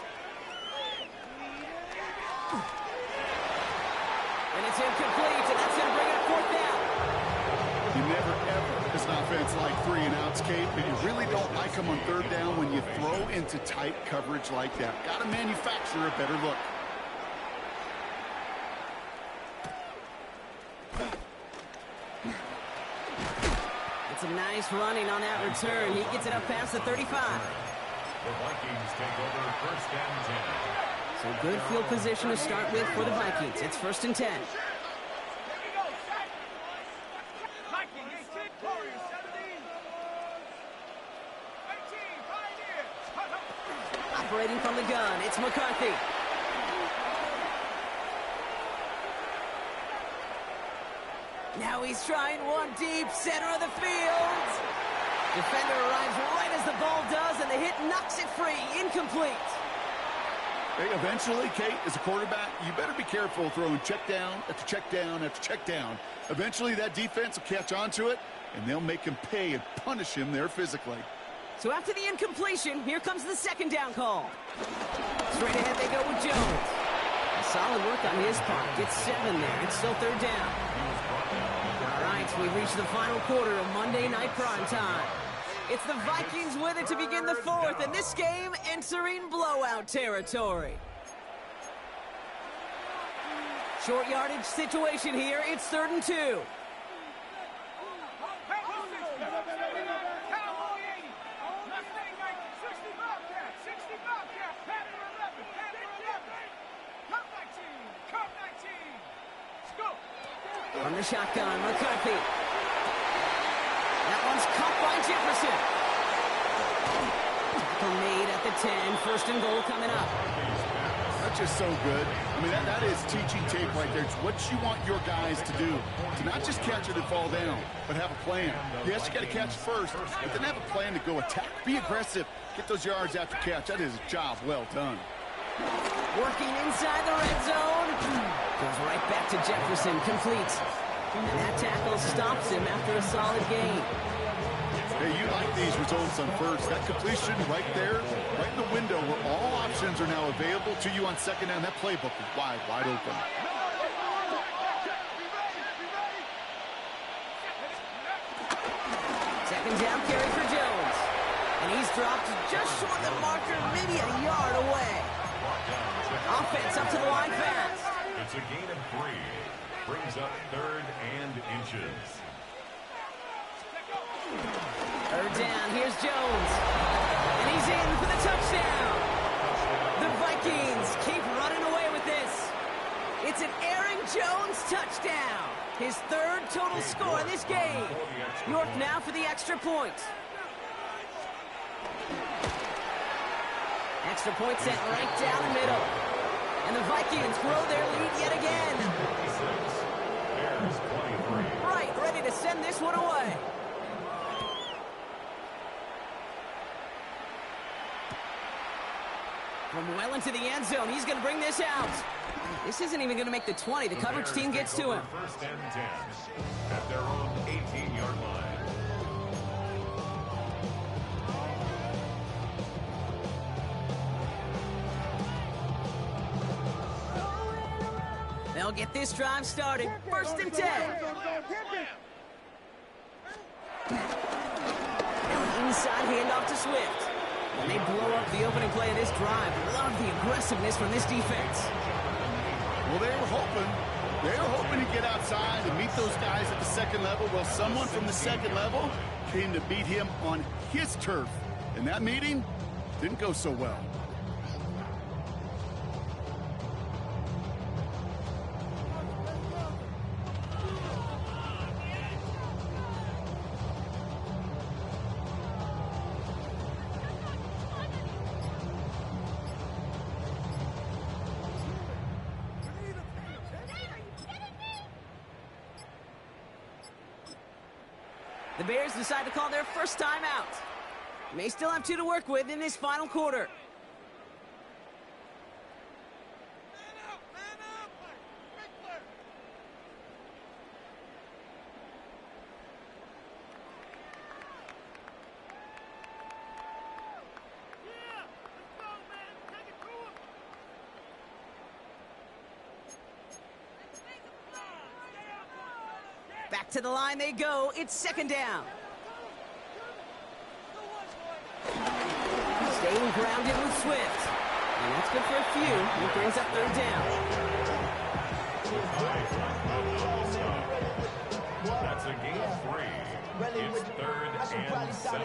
And it's incomplete, and that's going to bring it up 4th down. You never, ever, as an offense, like 3 and outs, Kate, but you really don't like them on 3rd down when you throw into tight coverage like that. Got to manufacture a better look. It's a nice running on that return. He gets it up past the 35. The Vikings take over 1st and 10. So good field position to start with for the Vikings. It's 1st and 10. Operating from the gun, it's McCarthy. Now he's trying one deep, center of the field. Defender arrives right as the ball does, and the hit knocks it free. Incomplete. Hey, eventually, Kate, as a quarterback, you better be careful throwing check down after check down after check down. Eventually, that defense will catch on to it, and they'll make him pay and punish him there physically. So after the incompletion, here comes the 2nd down call. Straight ahead they go with Jones. Solid work on his part. Gets 7 there. It's still 3rd down. All right, so we've reached the final quarter of Monday Night Prime Time. It's the Vikings with it to begin the 4th, and this game entering blowout territory. Short yardage situation here. It's 3rd and 2. From the shotgun, McCarthy. That one's caught by Jefferson. Tackle made at the 10. 1st and goal coming up. That's just so good. I mean, that is teaching tape right there. It's what you want your guys to do. To not just catch it and fall down, but have a plan. Yes, you got to catch first, but then have a plan to go attack. Be aggressive. Get those yards after catch. That is a job well done. Working inside the red zone. Goes right back to Jefferson. Complete. And that tackle stops him after a solid gain. Hey, you like these results on 1st. That completion right there, right in the window where all options are now available to you on 2nd down. That playbook is wide open. Second down carry for Jones. And he's dropped just short of the marker, maybe a yard away. Offense up to the line fast. It's a gain of 3. Brings up 3rd and inches. 3rd down, here's Jones. And he's in for the touchdown. The Vikings keep running away with this. It's an Aaron Jones touchdown. His 3rd total score in this game. York now for the extra point. Extra point set right down the middle. And the Vikings grow their lead yet again. 26. Bears 23. Right, ready to send this one away. From well into the end zone, he's going to bring this out. This isn't even going to make the 20. The coverage Bears team gets take to over him. First and 10 at their own 18-yard line. They'll get this drive started. First and 10. Inside handoff to Swift. And they blow up the opening play of this drive. Love the aggressiveness from this defense. Well, they were hoping to get outside and meet those guys at the second level. Well, someone from the second level came to beat him on his turf. And that meeting didn't go so well. The Bears decide to call their first time out. May still have 2 to work with in this final quarter. Back to the line they go. It's second down. Staying grounded with Swift. And that's good for a few. It brings up third down. That's a gain of 3. It's third and 7.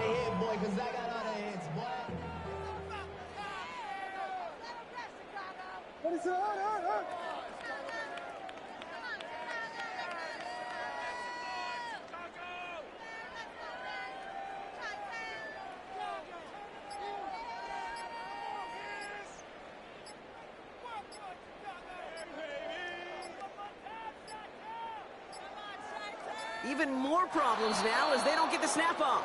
Even more problems now as they don't get the snap off.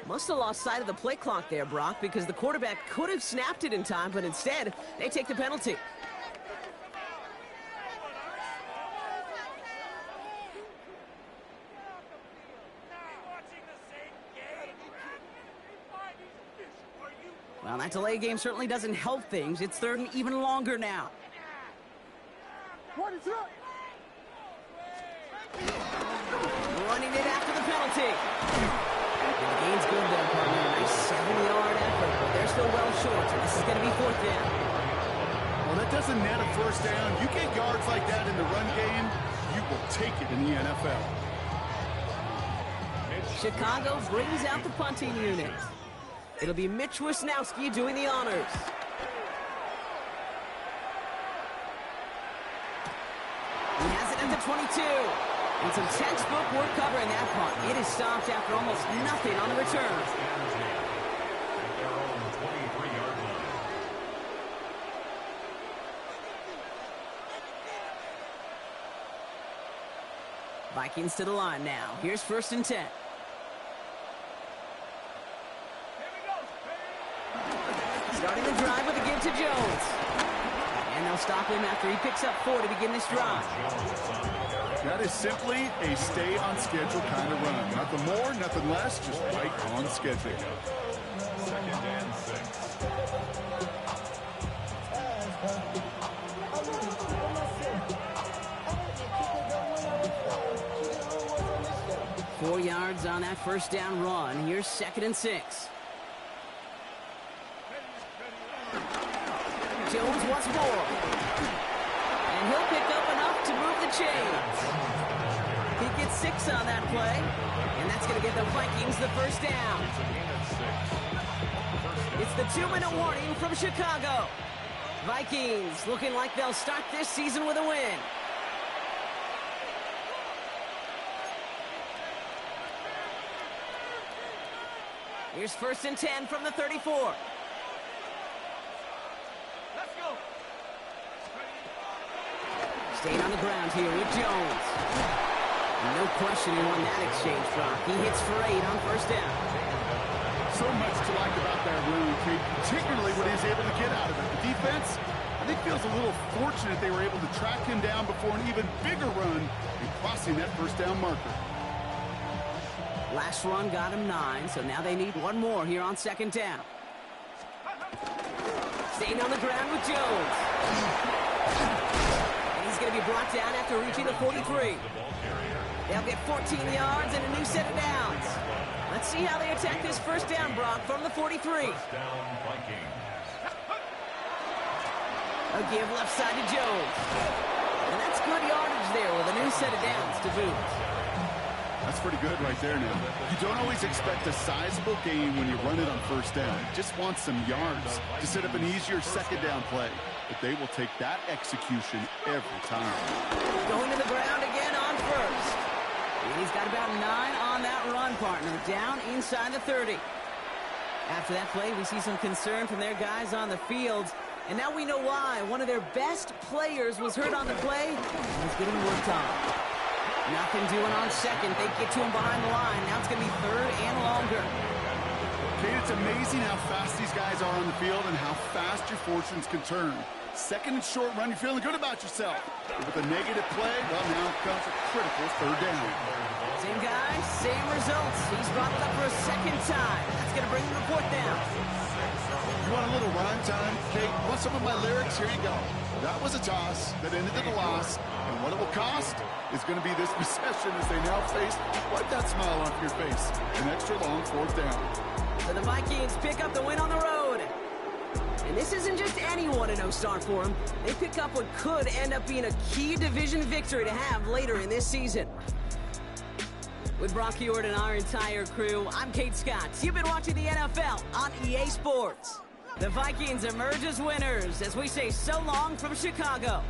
Must have lost sight of the play clock there, Brock, because the quarterback could have snapped it in time, but instead, they take the penalty. Well, that delay game certainly doesn't help things. It's third and even longer now. Running it after the penalty. The gain's good there, partner. A nice 7-yard effort, but they're still well short, so this is going to be fourth down. Well, that doesn't net a first down. You get yards like that in the run game, you will take it in the NFL. Chicago brings out the punting unit. It'll be Mitch Wisnowski doing the honors. He has it at the 22. And some textbook work covering that punt. It is stopped after almost nothing on the return. At their own 23-yard line. Vikings to the line now. Here's first and 10. Starting the drive with a give to Jones. And they'll stop him after he picks up 4 to begin this drive. That is simply a stay on schedule kind of run. Nothing more, nothing less, just right on schedule. Second and 6. 4 yards on that first down run. Here's second and 6. Jones once more. And he'll pick up enough to move the chains. He gets 6 on that play. And that's going to get the Vikings the first down. It's the 2-minute warning from Chicago. Vikings looking like they'll start this season with a win. Here's first and 10 from the 34. Staying on the ground here with Jones. No question he won that exchange, Brock. He hits for 8 on first down. So much to like about that run, Kate, particularly what he was able to get out of it. The defense, I think, feels a little fortunate they were able to track him down before an even bigger run and crossing that first down marker. Last run got him 9, so now they need one more here on second down. Staying on the ground with Jones. And he's going to be brought down after reaching the 43. They'll get 14 yards and a new set of downs. Let's see how they attack this first down, Brock, from the 43. First down, Vikings. A give left side to Jones. And that's good yardage there with a new set of downs to boot. That's pretty good right there now. You don't always expect a sizable gain when you run it on first down. You just want some yards to set up an easier second down play. But they will take that execution every time. Going to the ground again on first. And he's got about 9 on that run, partner, down inside the 30. After that play, we see some concern from their guys on the field. And now we know why. One of their best players was hurt on the play and was getting worked on. Nothing doing on second. They get to him behind the line. Now it's going to be third and longer. Kate, it's amazing how fast these guys are on the field and how fast your fortunes can turn. Second and short run, you're feeling good about yourself. But with a negative play, well, now comes a critical third down. Same guy, same results. He's brought it up for a second time. That's going to bring the report down. You want a little rhyme time, Kate? Want some of my lyrics? Here you go. That was a toss that ended in a loss. And what it will cost is going to be this possession as they now face, wipe that smile off your face, an extra long fourth down. So the Vikings pick up the win on the road. And this isn't just any 1-0 start for them. They pick up what could end up being a key division victory to have later in this season. With Brock Huard and our entire crew, I'm Kate Scott. You've been watching the NFL on EA Sports. The Vikings emerge as winners as we say so long from Chicago.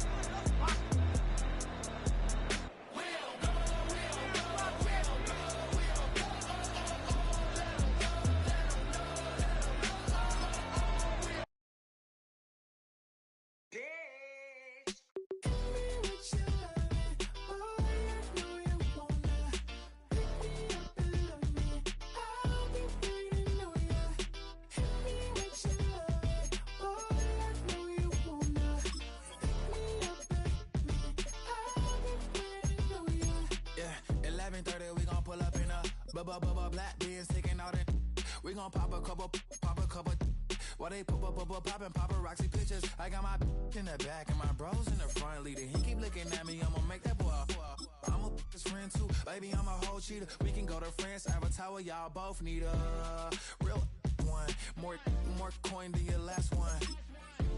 Black beans taking out it. We gon' pop a couple. While they poppin' paparazzi pictures. I got my in the back and my bros in the front leader. He keep looking at me, I'ma make that boy. I'm a his friend too, baby, I'm a whole cheater. We can go to France, Avatar, y'all both need a real one. More coin than your last one.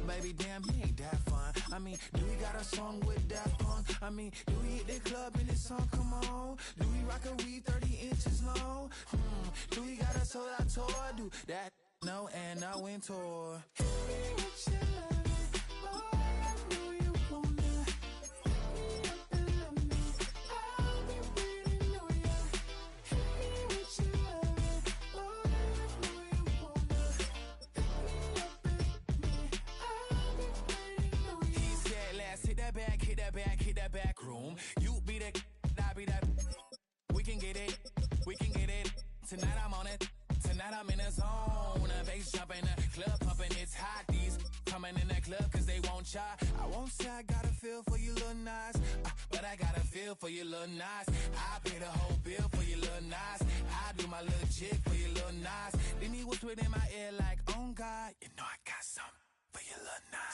Baby, damn, he ain't that fun. I mean, do we got a song with Daft Punk? I mean, do we hit the club in this song? Come on. Do we rock a weed 30 inches long? Do we got a sold out tour? Do that? No, and I went tour. Hit that back room. You be the, I be that. We can get it. Tonight I'm on it. Tonight I'm in a zone. A bass jumping, a club pumping. It's hot. These coming in the club cause they won't try. I won't say I got a feel for you little nice, but I got a feel for you little nice. I pay the whole bill for you little nice. I do my little jig for you little nice. Then he whispered in my ear like, oh God, you know I got something for you little nice.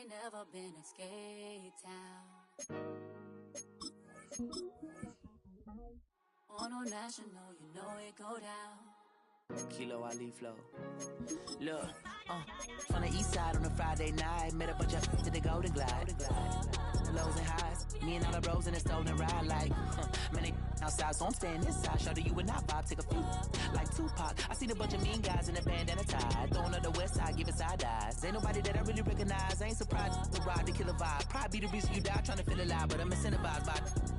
ain't never been to Skate Town. On Old National, you know it go down. Kilo Ali flow. Look, from the east side on a Friday night, met a bunch of to the Golden Glide. The lows and highs, me and all the bros in the stolen ride like, man, they outside, so I'm staying this side. Show you and I vibe, take a few. Like Tupac, I seen a bunch of mean guys in a bandana tie, throwing up the west side, giving side eyes. Ain't nobody that I really recognize, I ain't surprised to ride the killer vibe. Probably be the reason you die trying to feel alive, but I'm incentivized by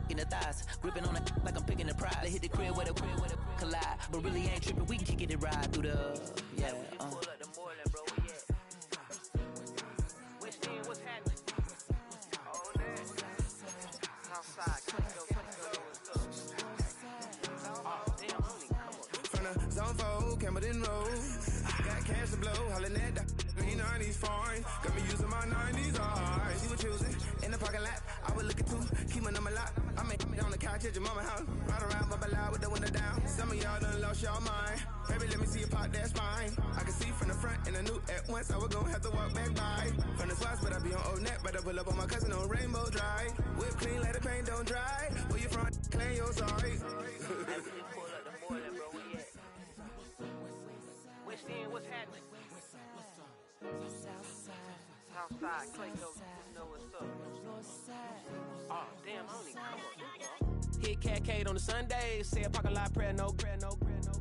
in the thighs, gripping on it like I'm picking the prize. They hit the crib where the collide, but really ain't tripping. We can kick it and ride through the pull up the Moreland, bro. Yeah. West End, what's happening? Oh, man. Outside, damn, homie, come on. From the zone 4, Campbellton Road. Got cash to blow, hollin' at the green 90s foreign. Got me using my 90s, alright. She was choosing in the parking lot. I was looking too, keep my number locked. I make on the couch at your mama house. Ride around, bump loud with the window down. Some of y'all done lost y'all mind. Baby, let me see you pop, that's fine. I can see from the front and I knew at once I was gonna have to walk back by. From the spots, but I be on Old Neck. Better pull up on my cousin on Rainbow Drive. Whip clean, let the paint don't dry. Where you from? Claim your sorry. Pull up the Moreland, bro. Where you at? West End, what's happening? Southside, Clayco, you know what's up. Oh, damn, homie, come on. Hit Catcade on the Sundays, say a parking lot prayer, no.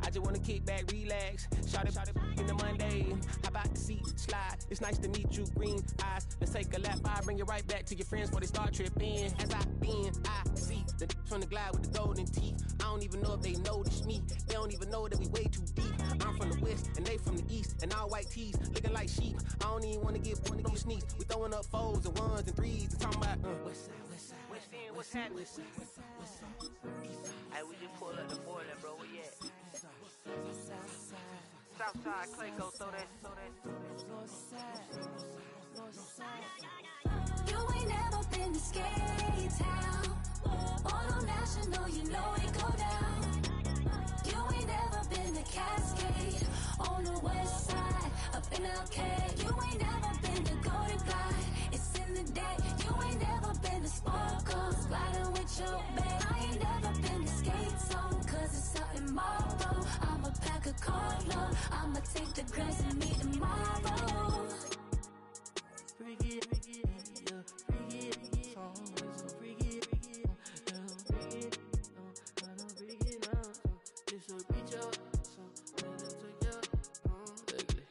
I just wanna kick back, relax, shout it in the Monday. How about the seat slide? It's nice to meet you, green eyes. Let's take a lap, I bring you right back to your friends before they start tripping. As I see the from the glide with the golden teeth. I don't even know if they notice me. They don't even know that we way too deep. I'm from the west and they from the east, and all white tees looking like sheep. I don't even wanna get one of those sneaks. We throwing up fours and ones and threes and talking about West End, what's happening? Hey, we just pull up the Moreland, bro. Where you at? Southside, Clayco, throw that. You ain't never been to Skate Town. On Old National, you know it go down. You ain't never been to Cascade. On the west side, up in Arcade. You ain't never been to Golden Glide. It's in the day. You ain't never been to Sparkles, riding with your babe. I ain't never been to Skate Zone, cause it's out in Marlboro. I'ma pack a carload. I'ma take the grass and meet tomorrow. Freak it, yeah, freak it, song is so freak it, I don't freak it now, this will reach up, so let it take up, ugly.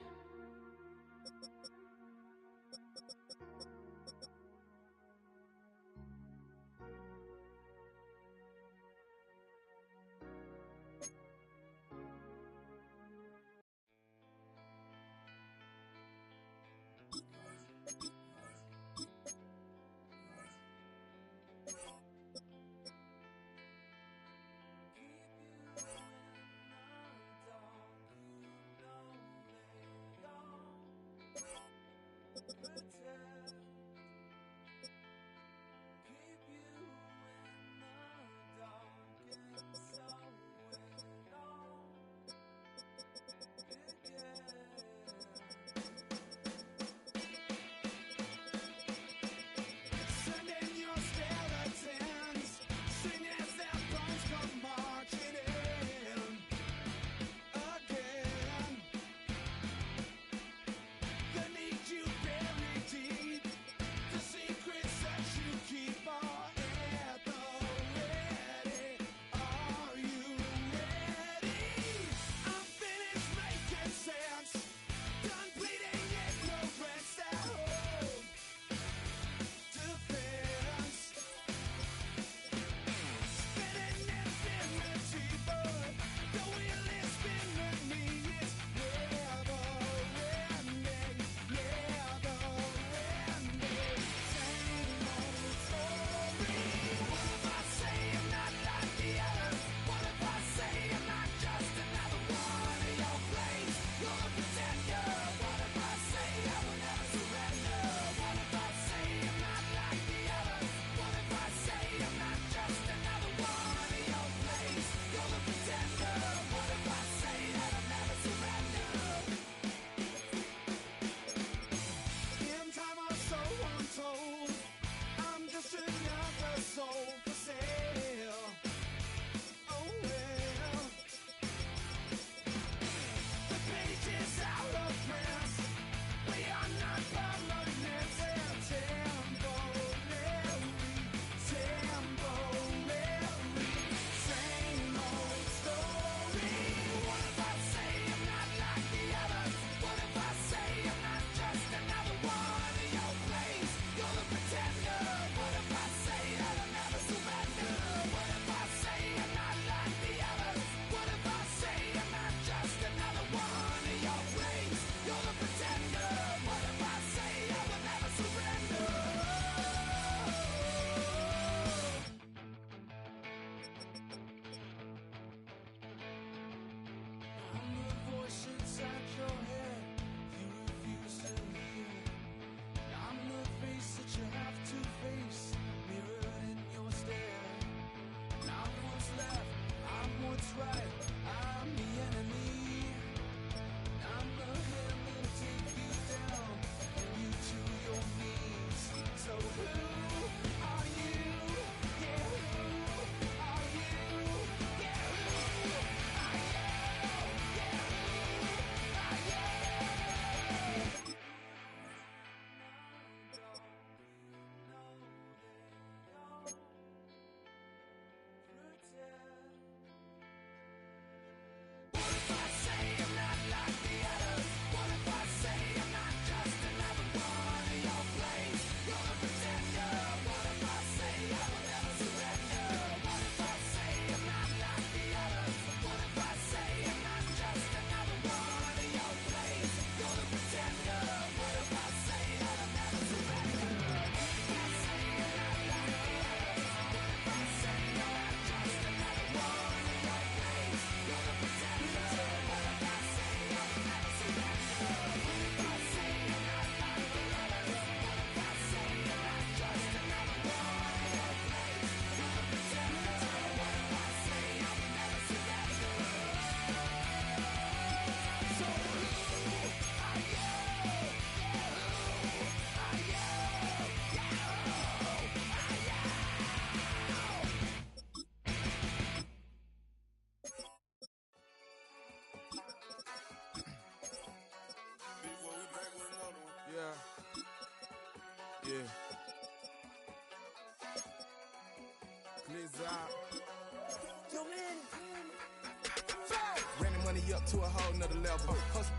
money up to a whole nother level. Hustle,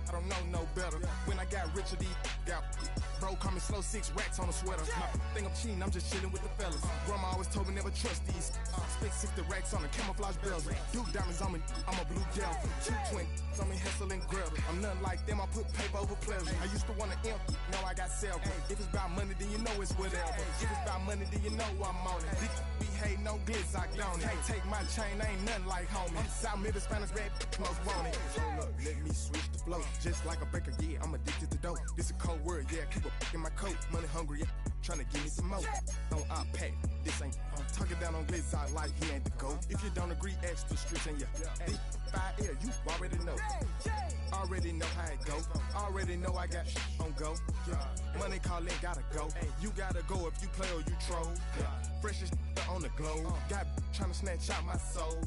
I don't know no better. When I got richer, these got bro call me slow, 6 racks on a sweater. My think I'm cheating, I'm just chilling with the fellas. Grandma always told me never trust these. Spent 60 racks on the camouflage bells. Duke diamonds on me, I'm a blue gel. 2 twin on me, Hessel and Grub. I'm nothing like them, I put paper over pleasure. I used to want to imp, now I got several. If it's about money, then you know it's whatever. If it's about money, then you know I'm on it. We hate no glitz, I don't it. Take my chain, ain't nothing like homie. South Middle Spanish red, most want it. Hold up, let me switch the flow. Just like a baker, yeah, I'm addicted to dope. This a cold word, yeah, keep a in my coat. Money hungry, yeah, tryna give me some more. Don't I pack, this ain't talking down on glitz, I like he ain't the GOAT. If you don't agree, ask the streets and yeah. This 5 air, you already know. Already know how it go. Already know I got on go. Money calling, gotta go. You gotta go if you play or you troll. Freshest on the globe. Got tryna snatch out my soul.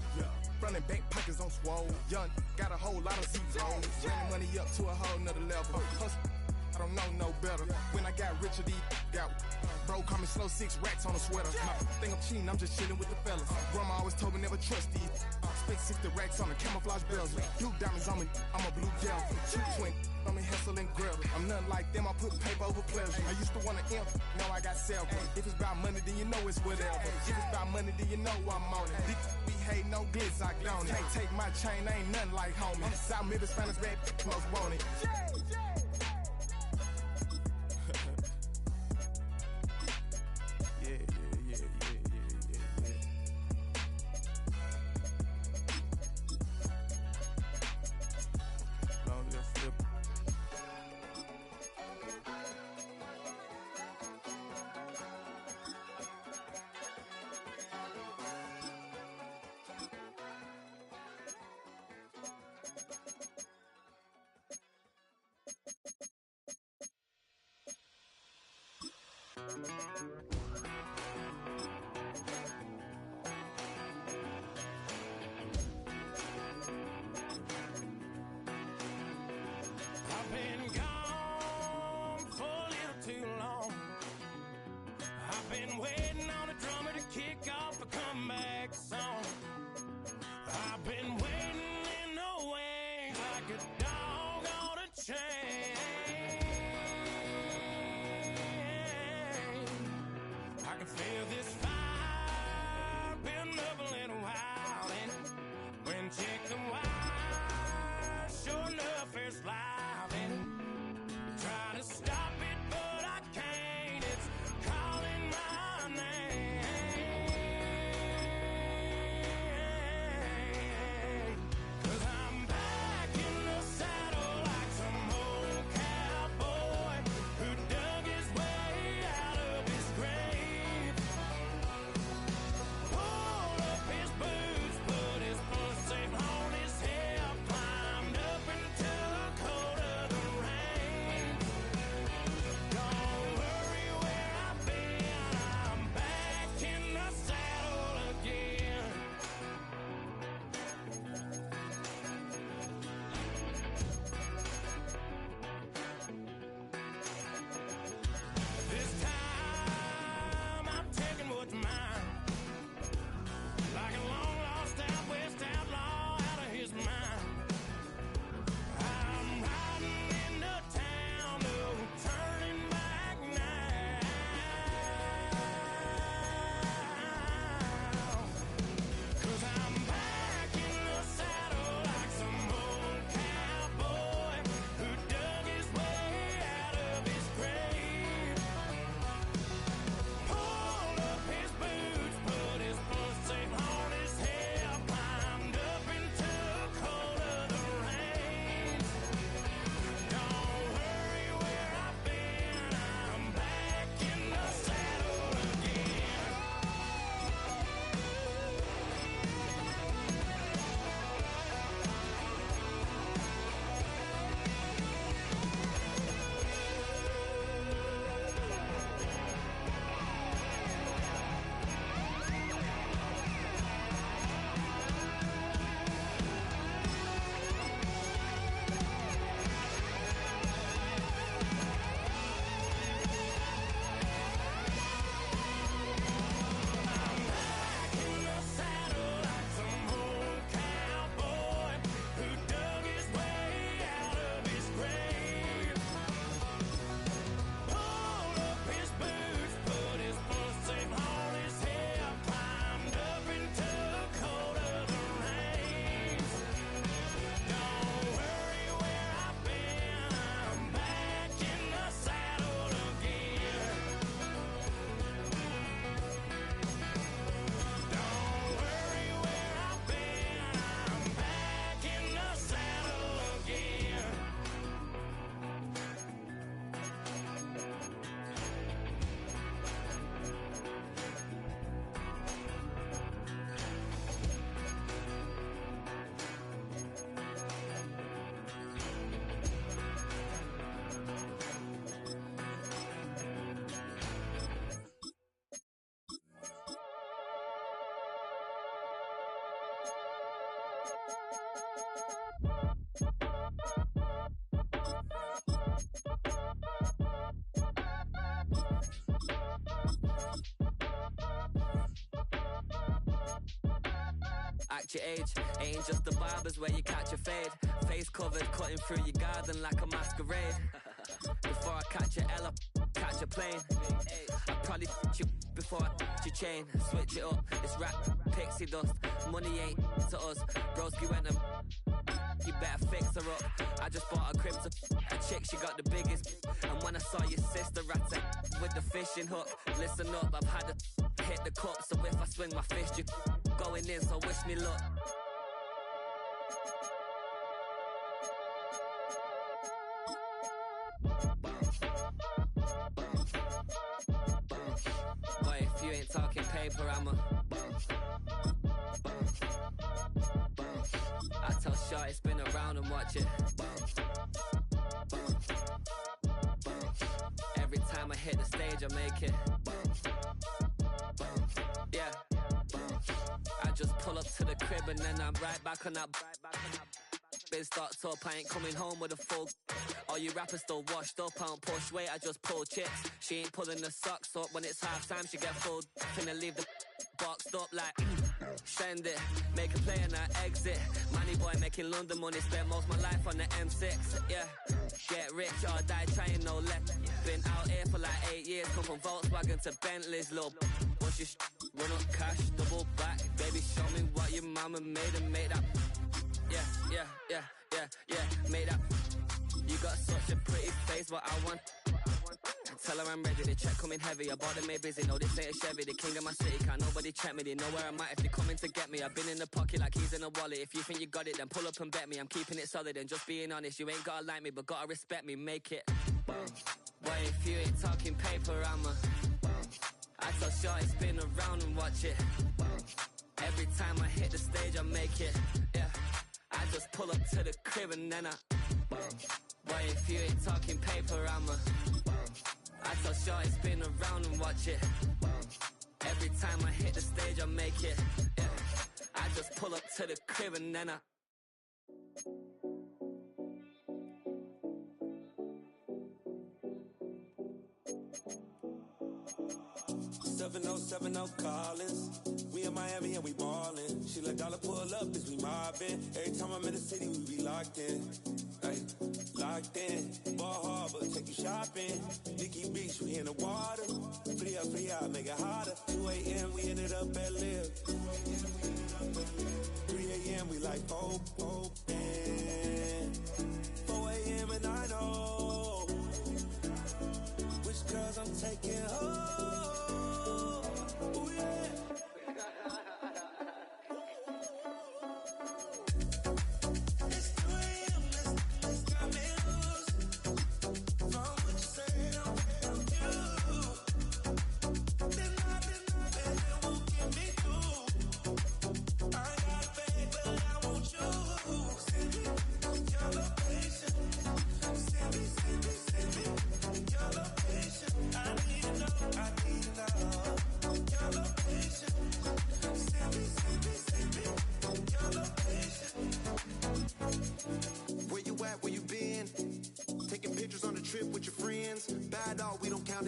Front and back pockets on swole. Young, got a whole lot of zeros. Running money up to a whole nother level. Hustle, I don't know no better. When I got richer, these got bro call me slow, 6 racks on a sweater. My think I'm cheating, I'm just chilling with the fellas. Grandma always told me never trust these. Spent 60 racks on the camouflage bells. Duke diamonds on me, I'm a blue gel. 2 twin on me, Hessel and Grub. I'm nothing like them, I put paper over pleasure. I used to want to imp, now I got several. If it's about money, then you know it's whatever. If it's about money, then you know I'm on it. We hate no glitz, I don't it. Take my chain, ain't nothing like homie. South Middle Spanish red, most want it. I've been gone for a little too long. I've been waiting on a drummer to kick off a comeback song. I've been waiting in the wings like a dog on a chain. I can feel this fire building up a little while, and when chicken wire, sure enough, it's live, and try to stop it, but I can't. It's calling my name. 'Cause I'm back in the saddle like some old cowboy who dug his way out of his grave. Pulled up his boots, put his foot safe on his hip, climbed up into the cold of the rain. Don't worry where I've been, I'm back in the saddle again. This time I'm taking what's mine, like a long lost out west outlaw out of his mind. I'm riding into town, no turning back now. 'Cause I'm back in the saddle like some old cowboy who dug his way out of his grave. Pulled up his boots, put his foot safe on his hip, climbed up into the cold match your age. Ain't just the barbers where you catch a fade. Face covered, cutting through your garden like a masquerade. Before I catch a L up, catch a plane. I probably you before I your chain. Switch it up, it's rap, pixie dust. Money ain't to us. Broski went and you better fix her up. I just bought a crib to a chick, she got the biggest. And when I saw your sister rat with the fishing hook, listen up, I've had to hit the cup. So if I swing my fist, you going in, so wish me luck. Boy, if you ain't talking paper, I'm a I tell Shorty spin around and watch it. Every time I hit the stage, I make it. Yeah. I just pull up to the crib and then I'm right back on that. Been stocked up, I ain't coming home with a full. All you rappers still washed up, I don't push weight, I just pull chips. She ain't pulling the socks up, when it's half time she get full. Finna leave the boxed up like send it, make a play and I exit. Money boy making London money, spent most of my life on the M6. Yeah, get rich or die trying, no left. Been out here for like 8 years, come from Volkswagen to Bentley's, little. What's your run up cash, double back. Baby, show me what your mama made and make that. Yeah, made that. You got such a pretty face, but I want. Tell her I'm ready, the check coming heavy. I bought them made busy, no this ain't a Chevy. The king of my city, can't nobody check me. They know where I'm at if they coming to get me. I've been in the pocket like keys in a wallet. If you think you got it, then pull up and bet me. I'm keeping it solid and just being honest. You ain't gotta like me, but gotta respect me, make it. Boy, if you ain't talking paper, I'm a I tell Shorty spin around and watch it. Every time I hit the stage, I make it. Yeah, I just pull up to the crib and then I boy, if you ain't talking paper, I'm a I tell Shorty spin around and watch it. Every time I hit the stage, I make it. Yeah, I just pull up to the crib and then I 7070 Collins. We in Miami and we ballin'. She let dollar pull up as we mobbin'. Every time I'm in the city, we be locked in. Ay, locked in. Ball Harbor, take you shopping. Nikki Beach, we in the water. Fria, make it hotter. 2 a.m. we ended up at Live. 3 a.m. we like Pope. 4 a.m. and I know which girls I'm taking home.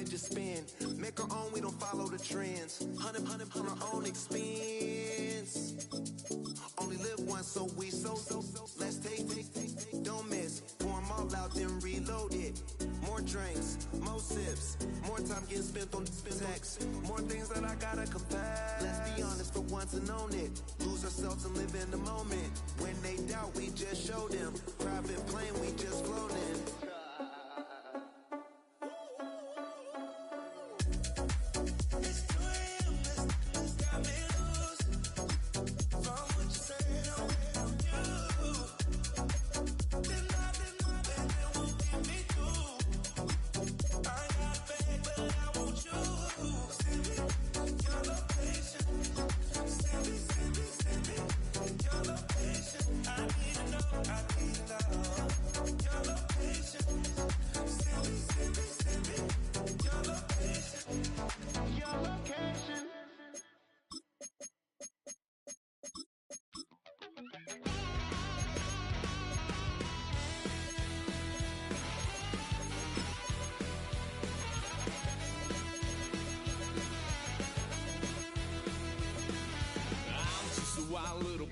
Just spin, make our own, we don't follow the trends. 100 on our own expense. Only live once, so we so. Let's take, don't miss. Pour them all out, then reload it. More drinks, more sips, more time getting spent on text. More things that I gotta confess. Let's be honest for once and own it. Lose ourselves and live in the moment. When they doubt, we just show them. Private plane, we just float in. I need to know.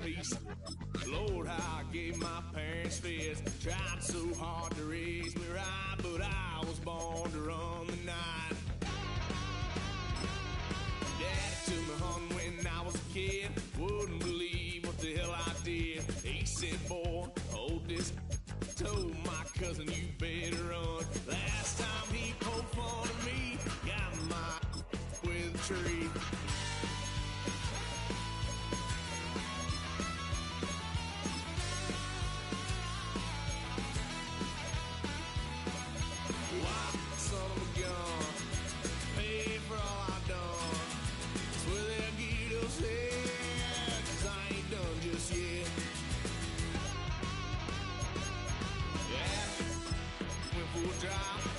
peace. Lord, how I gave my parents fits. Tried so hard to raise me right, but I was born to run the night. Daddy took me hunting when I was a kid. Wouldn't believe what the hell I did. He said, boy, hold this. Told my cousin, you better run. Last time he poked fun at me, got my with a tree.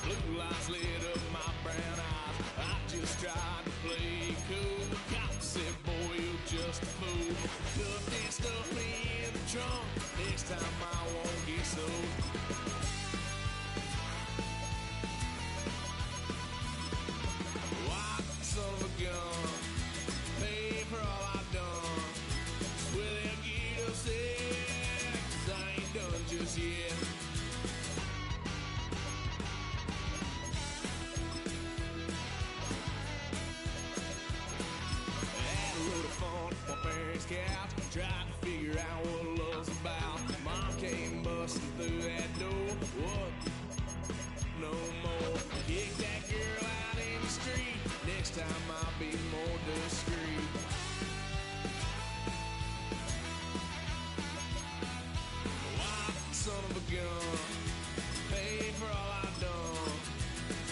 Blue lights lit up my brown eyes. I just tried to play cool. Cop said, boy, you're just a fool. Put that stuff in the trunk. Next time I won't get sold. White son of a gun. Pay for all I've done. Well, they'll get upset, 'cause I ain't done just yet. Couch, tried to figure out what love's about. Mom came busting through that door. What? No more. Kick that girl out in the street. Next time I'll be more discreet. Wild son of a gun. Pay for all I've done.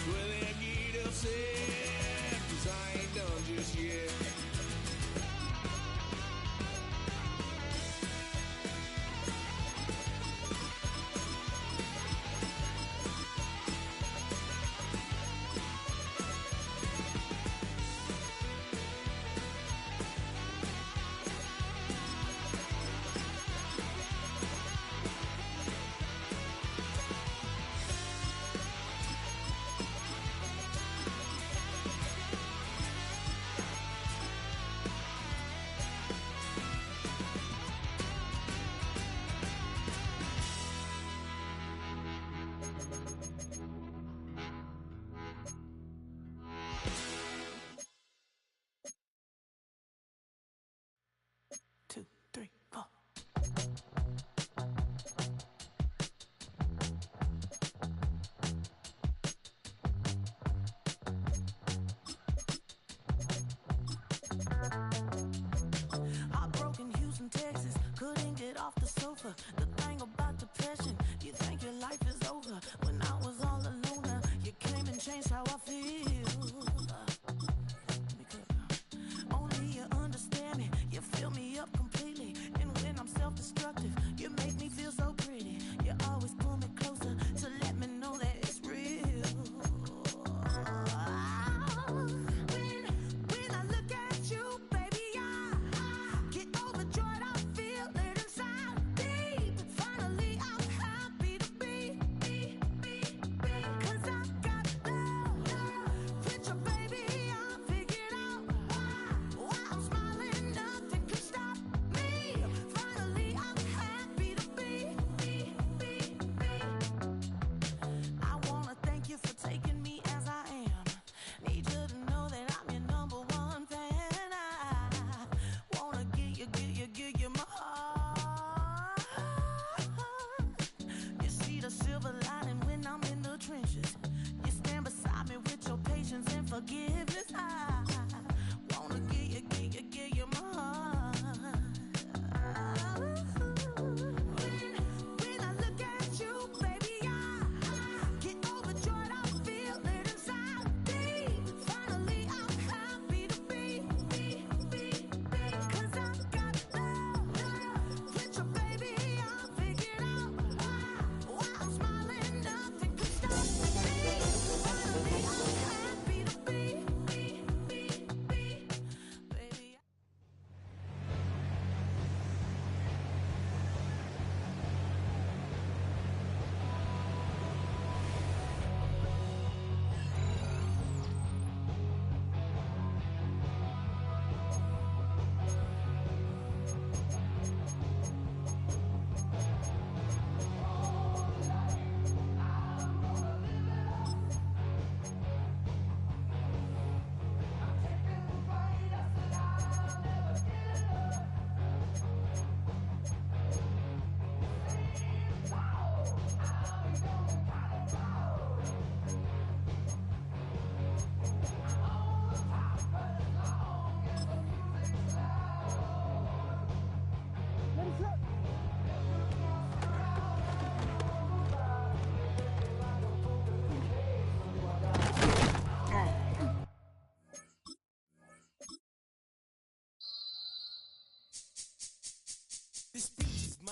Well, they get upset, 'cause I ain't done just yet.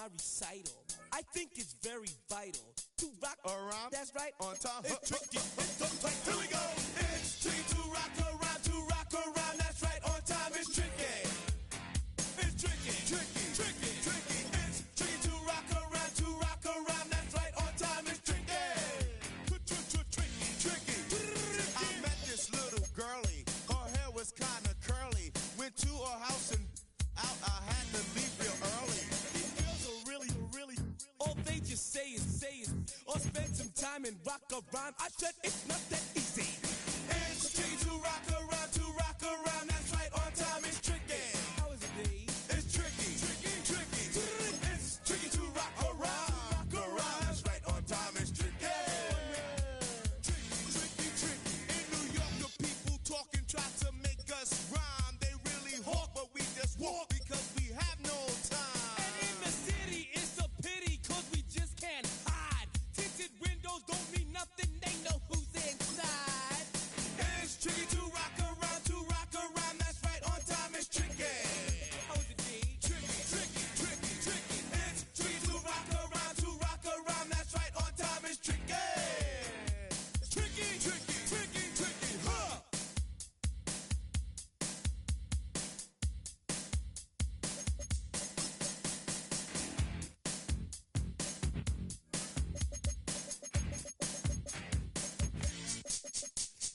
my recital. I think it's very vital to rock around. That's right, on time. It's tricky. It's so tight. Here we go. It's tricky to rock around, to rock around. That's right, on time. It's tricky. It's tricky, tricky, tricky, tricky. It's tricky to rock around, to rock around. That's right, on time. It's tricky. Tricky, tricky. I met this little girlie. Her hair was kind of curly. Went to her house and out. I had to leave real early. These girls are really, all they just say is, or spend some time and rock a rhyme. I said it's not that easy. It's tricky to rock around, to rock around. That's right, on time. It's tricky. How is it, D? It's tricky, tricky, tricky. It's tricky to rock around, That's right, on time. It's tricky. Tricky, tricky. In New York, the people talking try to make us rhyme. They really hawk, but we just walk because we have no time. And in the city, it's a pity, cause we just can't hide. Tinted windows don't mean nothing, they know who's inside. It's tricky to rock around, that's right, on time. It's tricky. How is it, D? Tricky, tricky, tricky, tricky. It's tricky to rock around, that's right, on time. It's tricky. Tricky, tricky, tricky, tricky, huh?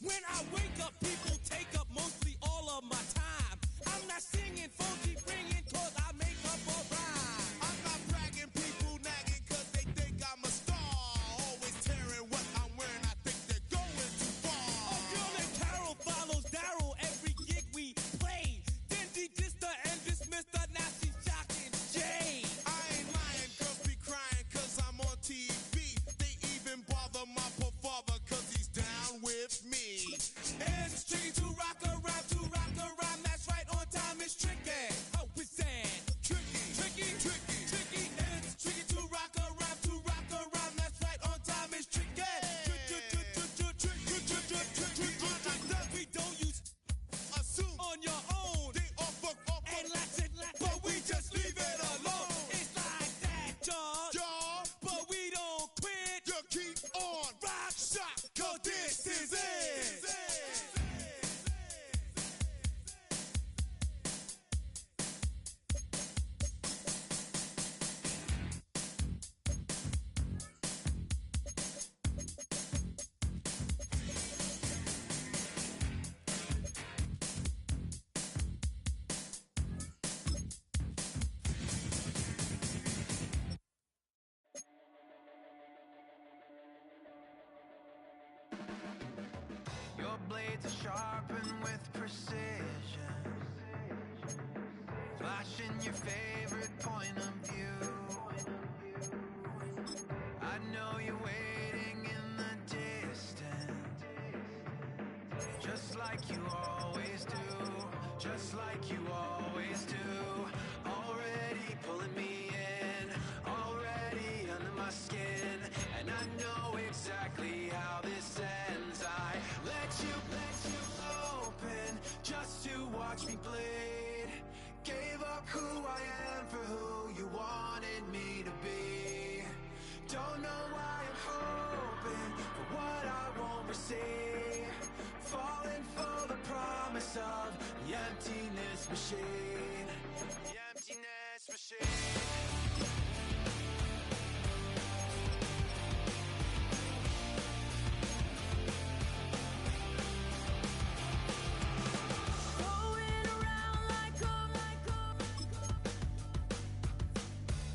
When I wake up, people take up mostly all of my time. I'm not singing funky, ringing, cause I make up a rhyme. I'm not bragging, people nagging cause they think I'm a star. Always tearing what I'm wearing, I think they're going too far. A girl named Carol follows Daryl every gig we play. Then she dissed her and dismissed her, now she's shocking Jay. I ain't lying, girls be crying cause I'm on TV. They even bother my poor father cause he's down with me. It's tricky to rock around, that's right, on time. It's tricky. How is that? Tricky, Tricky, tricky, tricky. It's tricky to rock around, that's right, on time. It's tricky. We don't use assume on your own. they offer And lots and lots, but we just leave it alone. It's like that, y'all. y'all. But we don't quit. You keep on Rock, shot, cause this is it. Your blades are sharpened with precision, flashing your favorite point of view. I know you're waiting in the distance, just like you always do, just like you always do. Already pulling me in, already under my skin, and I know exactly how this ends. I let you open just to watch me bleed. Gave up who I am for who you wanted me to be. Don't know why I'm hoping for what I won't receive. Falling for the promise of the emptiness machine. The emptiness machine.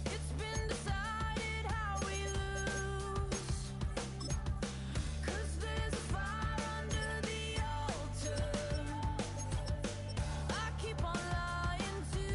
It's been decided how we lose. 'Cause there's a fire under the altar. I keep on lying to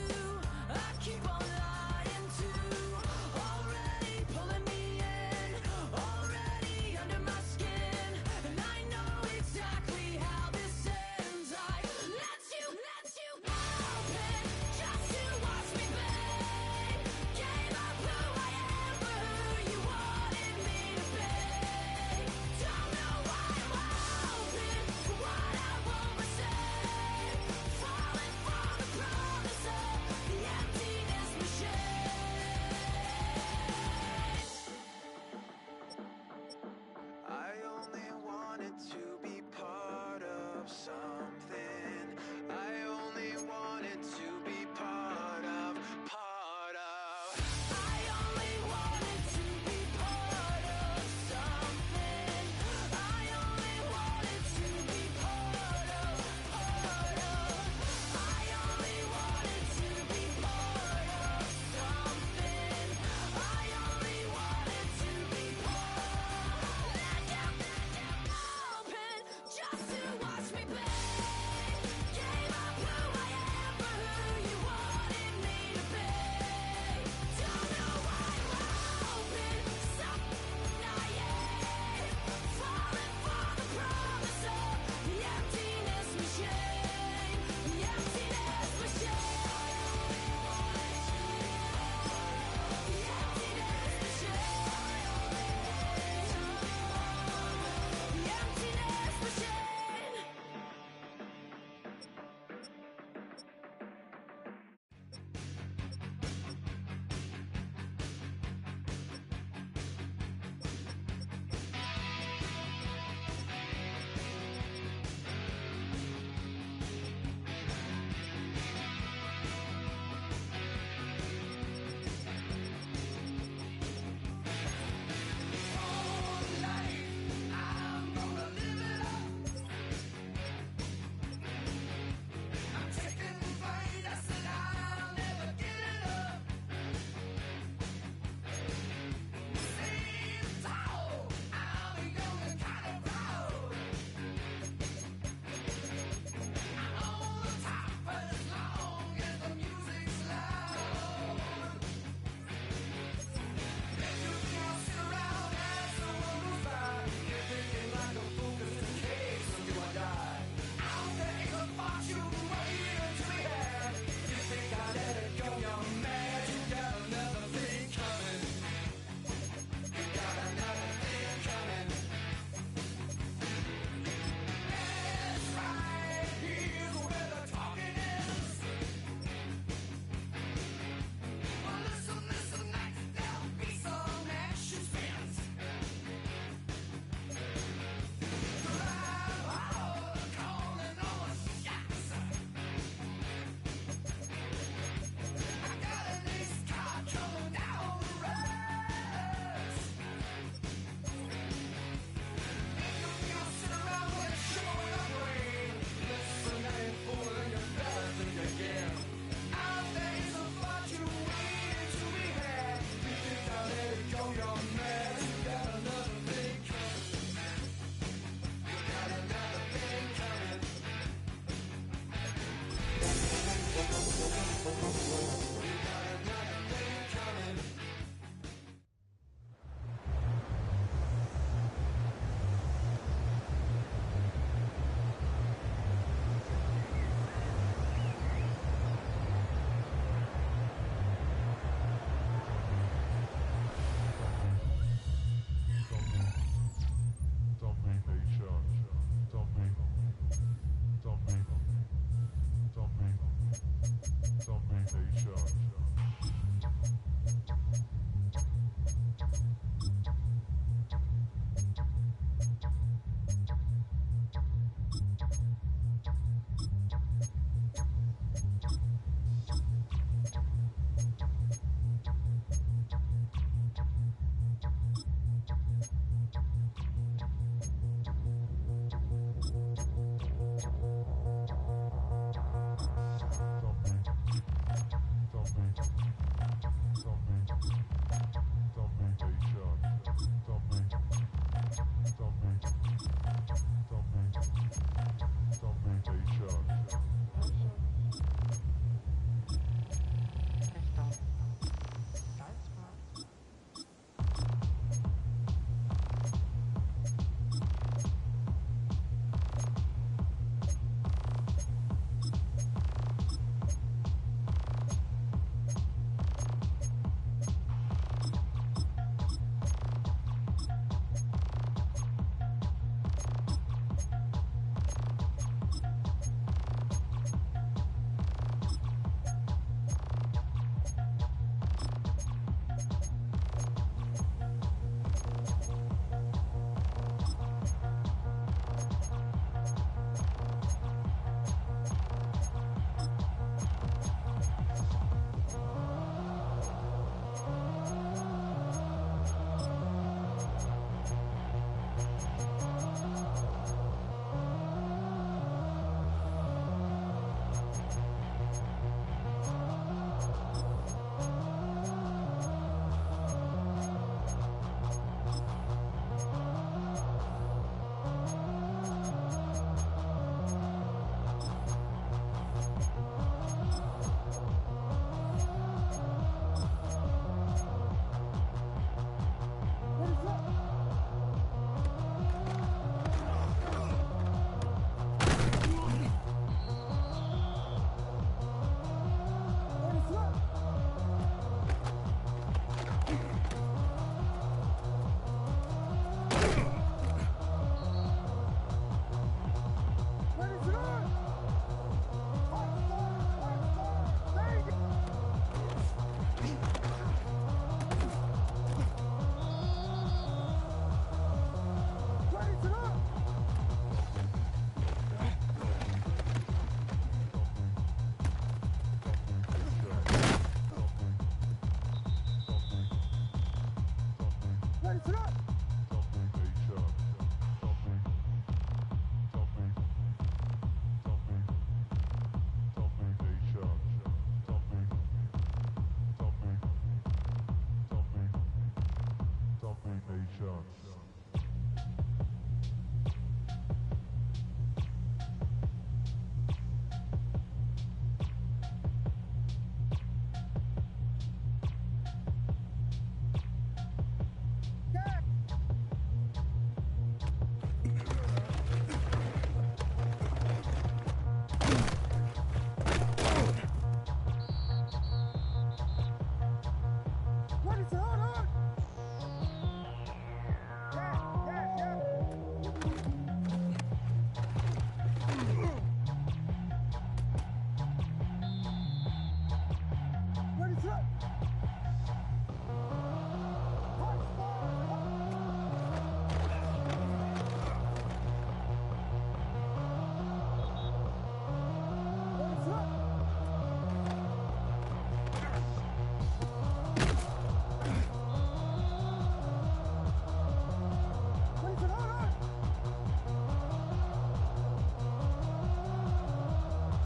shots.